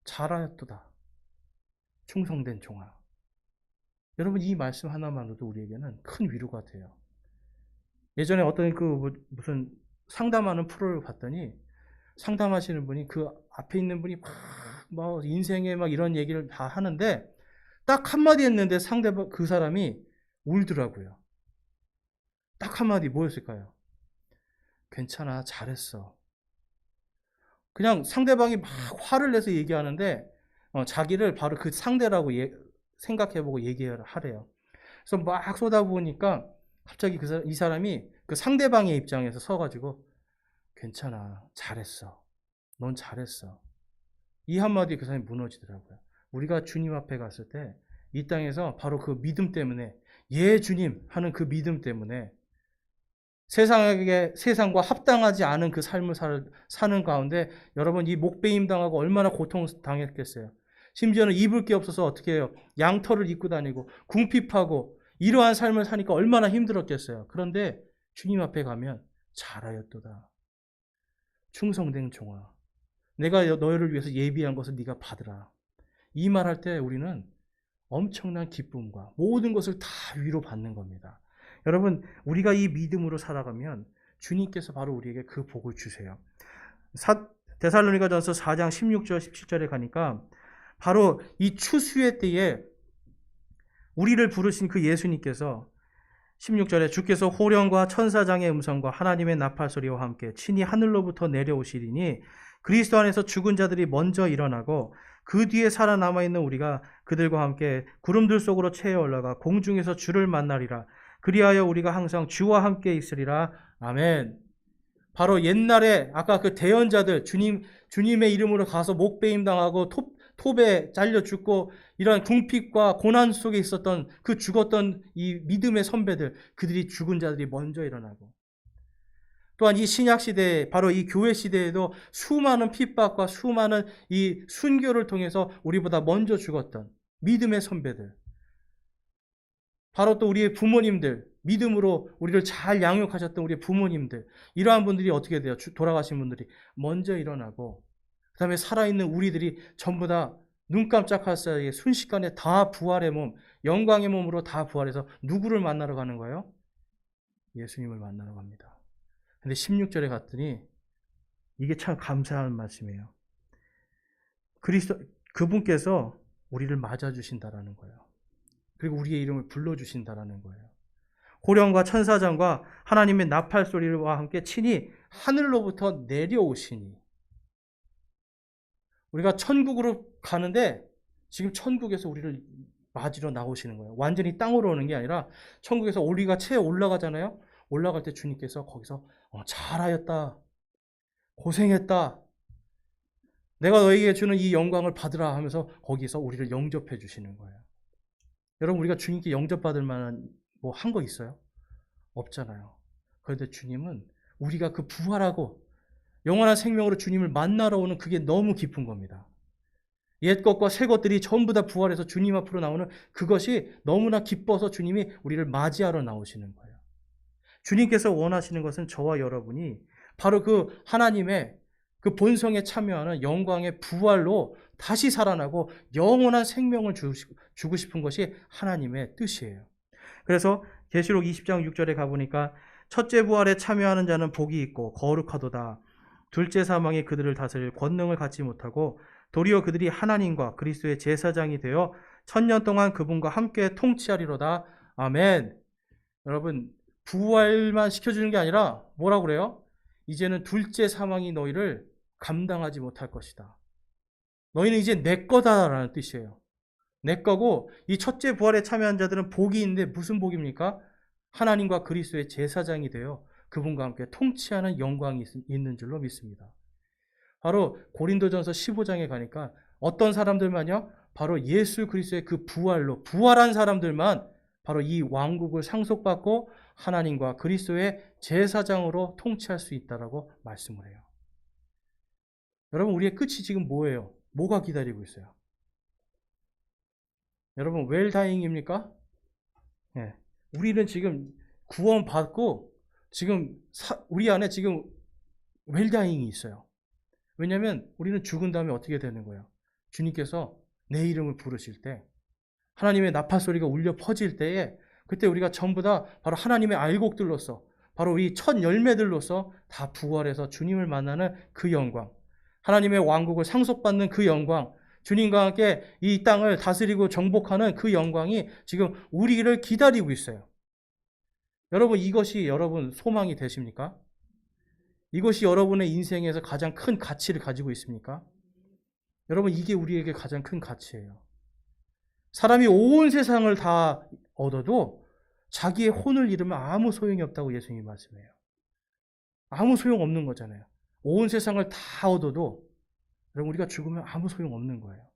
잘하였도다. 충성된 종아. 여러분 이 말씀 하나만으로도 우리에게는 큰 위로가 돼요. 예전에 어떤 무슨 상담하는 프로를 봤더니 상담하시는 분이 그 앞에 있는 분이 막 인생에 막 이런 얘기를 다 하는데 딱 한마디 했는데 상대방 그 사람이 울더라고요. 딱 한마디 뭐였을까요? 괜찮아, 잘했어. 그냥 상대방이 막 화를 내서 얘기하는데 자기를 바로 그 상대라고 생각해보고 얘기를 하래요. 그래서 막 쏟아부으니까 갑자기 이 사람이 그 상대방의 입장에서 서가지고 괜찮아, 잘했어. 넌 잘했어. 이 한마디에 그 사람이 무너지더라고요. 우리가 주님 앞에 갔을 때 이 땅에서 바로 그 믿음 때문에 예 주님 하는 그 믿음 때문에 세상과 합당하지 않은 그 삶을 사는 가운데 여러분 이 목베임 당하고 얼마나 고통당했겠어요. 심지어는 입을 게 없어서 어떻게 해요? 양털을 입고 다니고 궁핍하고 이러한 삶을 사니까 얼마나 힘들었겠어요. 그런데 주님 앞에 가면 잘하였도다. 충성된 종아. 내가 너희를 위해서 예비한 것을 네가 받으라. 이 말할 때 우리는 엄청난 기쁨과 모든 것을 다 위로받는 겁니다. 여러분 우리가 이 믿음으로 살아가면 주님께서 바로 우리에게 그 복을 주세요. 데살로니가전서 4장 16절 17절에 가니까 바로 이 추수의 때에 우리를 부르신 그 예수님께서 16절에 주께서 호령과 천사장의 음성과 하나님의 나팔소리와 함께 친히 하늘로부터 내려오시리니 그리스도 안에서 죽은 자들이 먼저 일어나고 그 뒤에 살아남아있는 우리가 그들과 함께 구름들 속으로 채에 올라가 공중에서 주를 만나리라. 그리하여 우리가 항상 주와 함께 있으리라. 아멘. 바로 옛날에 아까 그 대언자들 주님의 이름으로 가서 목베임 당하고 톱에 잘려 죽고 이러한 궁핍과 고난 속에 있었던 그 죽었던 이 믿음의 선배들, 그들이 죽은 자들이 먼저 일어나고 또한 이 신약 시대에 바로 이 교회 시대에도 수많은 핍박과 수많은 이 순교를 통해서 우리보다 먼저 죽었던 믿음의 선배들, 바로 또 우리의 부모님들, 믿음으로 우리를 잘 양육하셨던 우리의 부모님들, 이러한 분들이 어떻게 돼요? 돌아가신 분들이 먼저 일어나고 그 다음에 살아있는 우리들이 전부 다 눈 깜짝할 사이에 순식간에 다 부활의 몸, 영광의 몸으로 다 부활해서 누구를 만나러 가는 거예요? 예수님을 만나러 갑니다. 근데 16절에 갔더니 이게 참 감사한 말씀이에요. 그분께서 우리를 맞아주신다라는 거예요. 그리고 우리의 이름을 불러주신다라는 거예요. 호령과 천사장과 하나님의 나팔 소리와 함께 친히 하늘로부터 내려오시니, 우리가 천국으로 가는데 지금 천국에서 우리를 맞으러 나오시는 거예요. 완전히 땅으로 오는 게 아니라 천국에서 우리가 채 올라가잖아요. 올라갈 때 주님께서 거기서 잘하였다, 고생했다, 내가 너에게 주는 이 영광을 받으라 하면서 거기서 우리를 영접해 주시는 거예요. 여러분, 우리가 주님께 영접받을 만한 뭐 한 거 있어요? 없잖아요. 그런데 주님은 우리가 그 부활하고 영원한 생명으로 주님을 만나러 오는 그게 너무 기쁜 겁니다. 옛 것과 새 것들이 전부 다 부활해서 주님 앞으로 나오는 그것이 너무나 기뻐서 주님이 우리를 맞이하러 나오시는 거예요. 주님께서 원하시는 것은 저와 여러분이 바로 그 하나님의 그 본성에 참여하는 영광의 부활로 다시 살아나고 영원한 생명을 주고 싶은 것이 하나님의 뜻이에요. 그래서 계시록 20장 6절에 가보니까 첫째 부활에 참여하는 자는 복이 있고 거룩하도다. 둘째 사망이 그들을 다스릴 권능을 갖지 못하고 도리어 그들이 하나님과 그리스도의 제사장이 되어 천년 동안 그분과 함께 통치하리로다. 아멘. 여러분, 부활만 시켜주는 게 아니라 뭐라고 그래요? 이제는 둘째 사망이 너희를 감당하지 못할 것이다. 너희는 이제 내 거다라는 뜻이에요. 내 거고, 이 첫째 부활에 참여한 자들은 복이 있는데 무슨 복입니까? 하나님과 그리스도의 제사장이 되어 그분과 함께 통치하는 영광이 있는 줄로 믿습니다. 바로 고린도전서 15장에 가니까 어떤 사람들만요? 바로 예수 그리스도의 그 부활로 부활한 사람들만 바로 이 왕국을 상속받고 하나님과 그리스도의 제사장으로 통치할 수 있다라고 말씀을 해요. 여러분, 우리의 끝이 지금 뭐예요? 뭐가 기다리고 있어요? 여러분, 웰다잉입니까? 네. 우리는 지금 구원받고 지금 우리 안에 지금 웰다잉이 있어요. 왜냐하면 우리는 죽은 다음에 어떻게 되는 거예요? 주님께서 내 이름을 부르실 때, 하나님의 나팔 소리가 울려 퍼질 때에 그때 우리가 전부 다 바로 하나님의 알곡들로서, 바로 이 첫 열매들로서 다 부활해서 주님을 만나는 그 영광, 하나님의 왕국을 상속받는 그 영광, 주님과 함께 이 땅을 다스리고 정복하는 그 영광이 지금 우리를 기다리고 있어요. 여러분, 이것이 여러분 소망이 되십니까? 이것이 여러분의 인생에서 가장 큰 가치를 가지고 있습니까? 여러분, 이게 우리에게 가장 큰 가치예요. 사람이 온 세상을 다 얻어도 자기의 혼을 잃으면 아무 소용이 없다고 예수님이 말씀해요. 아무 소용 없는 거잖아요. 온 세상을 다 얻어도 여러분, 우리가 죽으면 아무 소용 없는 거예요.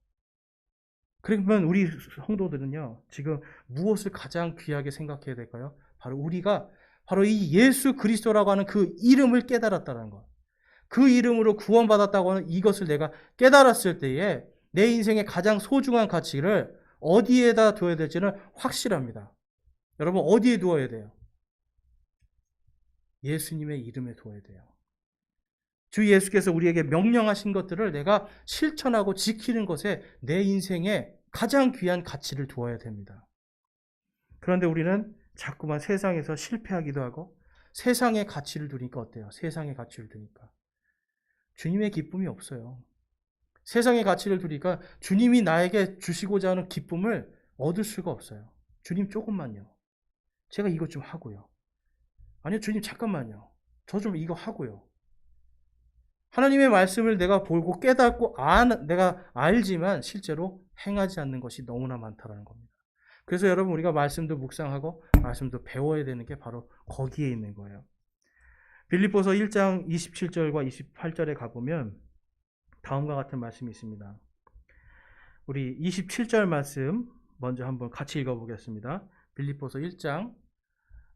그러면 우리 성도들은요, 지금 무엇을 가장 귀하게 생각해야 될까요? 바로 우리가 바로 이 예수 그리스도라고 하는 그 이름을 깨달았다는 것. 그 이름으로 구원받았다고 하는 이것을 내가 깨달았을 때에 내 인생의 가장 소중한 가치를 어디에다 둬야 될지는 확실합니다. 여러분, 어디에 두어야 돼요? 예수님의 이름에 두어야 돼요. 주 예수께서 우리에게 명령하신 것들을 내가 실천하고 지키는 것에 내 인생에 가장 귀한 가치를 두어야 됩니다. 그런데 우리는 자꾸만 세상에서 실패하기도 하고 세상의 가치를 두니까 어때요? 세상의 가치를 두니까 주님의 기쁨이 없어요. 세상의 가치를 두니까 주님이 나에게 주시고자 하는 기쁨을 얻을 수가 없어요. 주님, 조금만요. 제가 이것 좀 하고요. 아니요, 주님, 잠깐만요. 저 좀 이거 하고요. 하나님의 말씀을 내가 보고 깨닫고 내가 알지만 실제로 행하지 않는 것이 너무나 많다는 겁니다. 그래서 여러분, 우리가 말씀도 묵상하고 말씀도 배워야 되는 게 바로 거기에 있는 거예요. 빌립보서 1장 27절과 28절에 가보면 다음과 같은 말씀이 있습니다. 우리 27절 말씀 먼저 한번 같이 읽어보겠습니다. 빌립보서 1장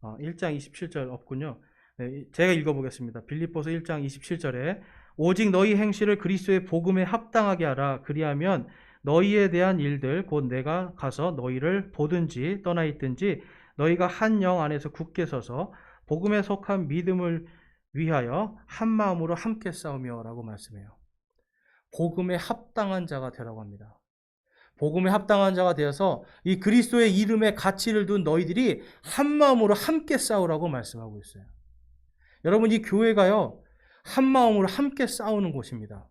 27절 없군요. 네, 제가 읽어보겠습니다. 빌립보서 1장 27절에 오직 너희 행실을 그리스도의 복음에 합당하게 하라. 그리하면 너희에 대한 일들 곧 내가 가서 너희를 보든지 떠나 있든지 너희가 한 영 안에서 굳게 서서 복음에 속한 믿음을 위하여 한 마음으로 함께 싸우며 라고 말씀해요. 복음에 합당한 자가 되라고 합니다. 복음에 합당한 자가 되어서 이 그리스도의 이름에 가치를 둔 너희들이 한 마음으로 함께 싸우라고 말씀하고 있어요. 여러분, 이 교회가요, 한 마음으로 함께 싸우는 곳입니다.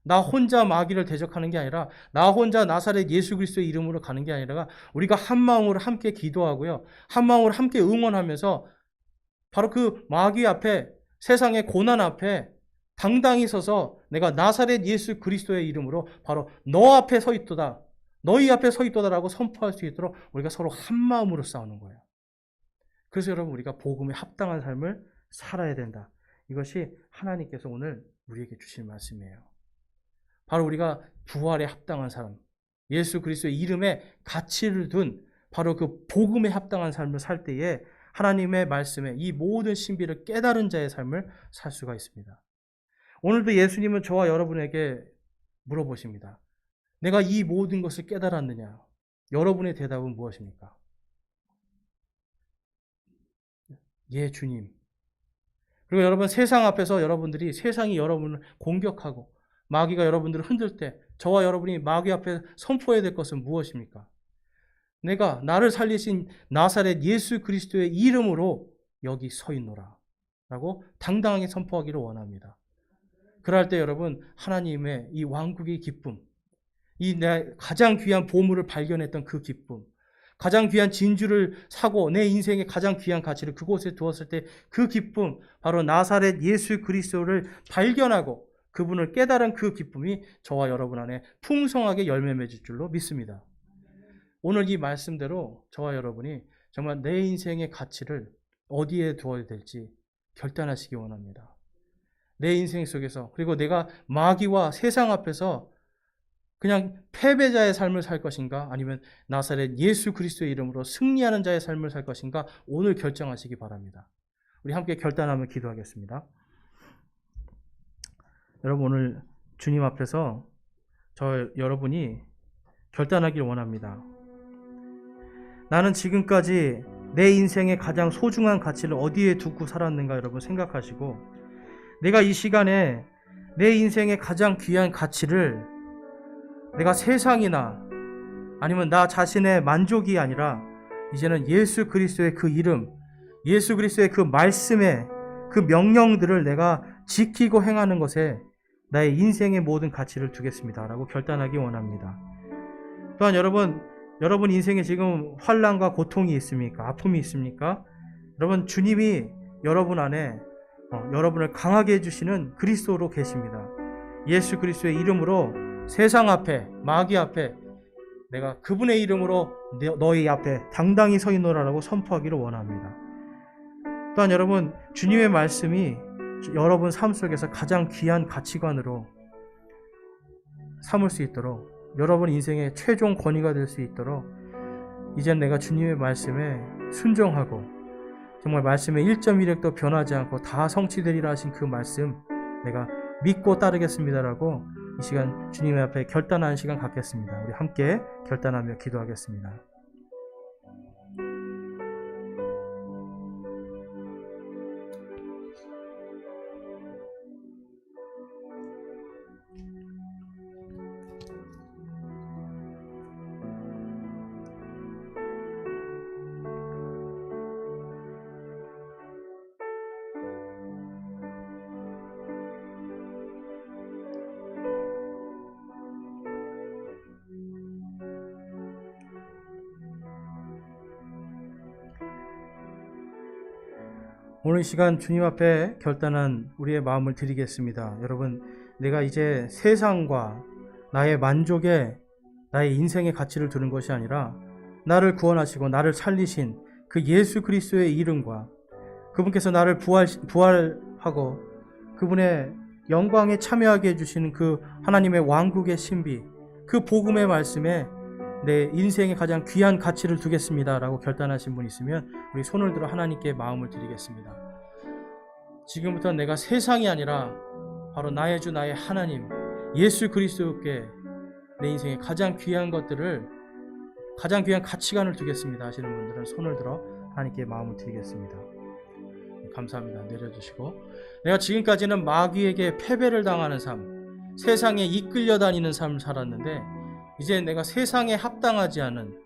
나 혼자 마귀를 대적하는 게 아니라, 나 혼자 나사렛 예수 그리스도의 이름으로 가는 게 아니라, 우리가 한 마음으로 함께 기도하고요, 한 마음으로 함께 응원하면서 바로 그 마귀 앞에, 세상의 고난 앞에 당당히 서서 내가 나사렛 예수 그리스도의 이름으로 바로 너 앞에 서 있도다, 너희 앞에 서 있도다라고 선포할 수 있도록 우리가 서로 한 마음으로 싸우는 거예요. 그래서 여러분, 우리가 복음에 합당한 삶을 살아야 된다. 이것이 하나님께서 오늘 우리에게 주신 말씀이에요. 바로 우리가 부활에 합당한 사람, 예수 그리스도의 이름에 가치를 둔 바로 그 복음에 합당한 삶을 살 때에 하나님의 말씀에 이 모든 신비를 깨달은 자의 삶을 살 수가 있습니다. 오늘도 예수님은 저와 여러분에게 물어보십니다. 내가 이 모든 것을 깨달았느냐? 여러분의 대답은 무엇입니까? 예, 주님. 그리고 여러분, 세상 앞에서 여러분들이, 세상이 여러분을 공격하고 마귀가 여러분들을 흔들 때 저와 여러분이 마귀 앞에 선포해야 될 것은 무엇입니까? 내가 나를 살리신 나사렛 예수 그리스도의 이름으로 여기 서 있노라 라고 당당하게 선포하기를 원합니다. 그럴 때 여러분, 하나님의 이 왕국의 기쁨, 이 내 가장 귀한 보물을 발견했던 그 기쁨, 가장 귀한 진주를 사고 내 인생의 가장 귀한 가치를 그곳에 두었을 때 그 기쁨, 바로 나사렛 예수 그리스도를 발견하고 그분을 깨달은 그 기쁨이 저와 여러분 안에 풍성하게 열매 맺을 줄로 믿습니다. 오늘 이 말씀대로 저와 여러분이 정말 내 인생의 가치를 어디에 두어야 될지 결단하시기 원합니다. 내 인생 속에서, 그리고 내가 마귀와 세상 앞에서 그냥 패배자의 삶을 살 것인가, 아니면 나사렛 예수 그리스도의 이름으로 승리하는 자의 삶을 살 것인가, 오늘 결정하시기 바랍니다. 우리 함께 결단하며 기도하겠습니다. 여러분, 오늘 주님 앞에서 여러분이 결단하길 원합니다. 나는 지금까지 내 인생의 가장 소중한 가치를 어디에 두고 살았는가 여러분 생각하시고, 내가 이 시간에 내 인생의 가장 귀한 가치를 내가 세상이나 아니면 나 자신의 만족이 아니라 이제는 예수 그리스도의 그 이름, 예수 그리스도의 그 말씀의 그 명령들을 내가 지키고 행하는 것에 나의 인생의 모든 가치를 두겠습니다 라고 결단하기 원합니다. 또한 여러분 인생에 지금 환난과 고통이 있습니까? 아픔이 있습니까? 여러분, 주님이 여러분 안에 여러분을 강하게 해주시는 그리스도로 계십니다. 예수 그리스도의 이름으로 세상 앞에, 마귀 앞에 내가 그분의 이름으로 너희 앞에 당당히 서 있노라라고 선포하기를 원합니다. 또한 여러분, 주님의 말씀이 여러분 삶 속에서 가장 귀한 가치관으로 삼을 수 있도록, 여러분 인생의 최종 권위가 될 수 있도록 이젠 내가 주님의 말씀에 순종하고 정말 말씀의 1.1획도 변하지 않고 다 성취되리라 하신 그 말씀 내가 믿고 따르겠습니다라고 이 시간 주님의 앞에 결단하는 시간 갖겠습니다. 우리 함께 결단하며 기도하겠습니다. 오늘 시간 주님 앞에 결단한 우리의 마음을 드리겠습니다. 여러분, 내가 이제 세상과 나의 만족에 나의 인생의 가치를 두는 것이 아니라 나를 구원하시고 나를 살리신 그 예수 그리스도의 이름과 그분께서 나를 부활하고 그분의 영광에 참여하게 해주시는 그 하나님의 왕국의 신비, 그 복음의 말씀에 내 인생의 가장 귀한 가치를 두겠습니다 라고 결단하신 분 있으면 우리 손을 들어 하나님께 마음을 드리겠습니다. 지금부터 내가 세상이 아니라 바로 나의 주 나의 하나님 예수 그리스도께 내 인생의 가장 귀한 것들을, 가장 귀한 가치관을 두겠습니다 하시는 분들은 손을 들어 하나님께 마음을 드리겠습니다. 감사합니다. 내려주시고, 내가 지금까지는 마귀에게 패배를 당하는 삶, 세상에 이끌려 다니는 삶을 살았는데 이제 내가 세상에 합당하지 않은,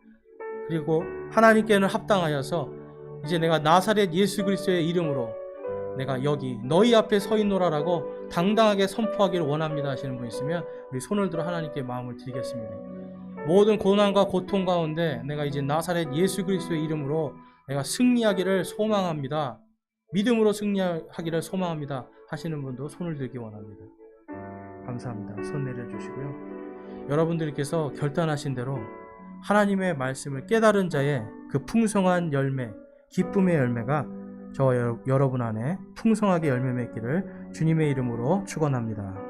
그리고 하나님께는 합당하여서 이제 내가 나사렛 예수 그리스도의 이름으로 내가 여기 너희 앞에 서 있노라라고 당당하게 선포하기를 원합니다 하시는 분 있으면 우리 손을 들어 하나님께 마음을 드리겠습니다. 모든 고난과 고통 가운데 내가 이제 나사렛 예수 그리스도의 이름으로 내가 승리하기를 소망합니다. 믿음으로 승리하기를 소망합니다 하시는 분도 손을 들기 원합니다. 감사합니다. 손 내려주시고요. 여러분들께서 결단하신 대로 하나님의 말씀을 깨달은 자의 그 풍성한 열매, 기쁨의 열매가 저와 여러분 안에 풍성하게 열매 맺기를 주님의 이름으로 축원합니다.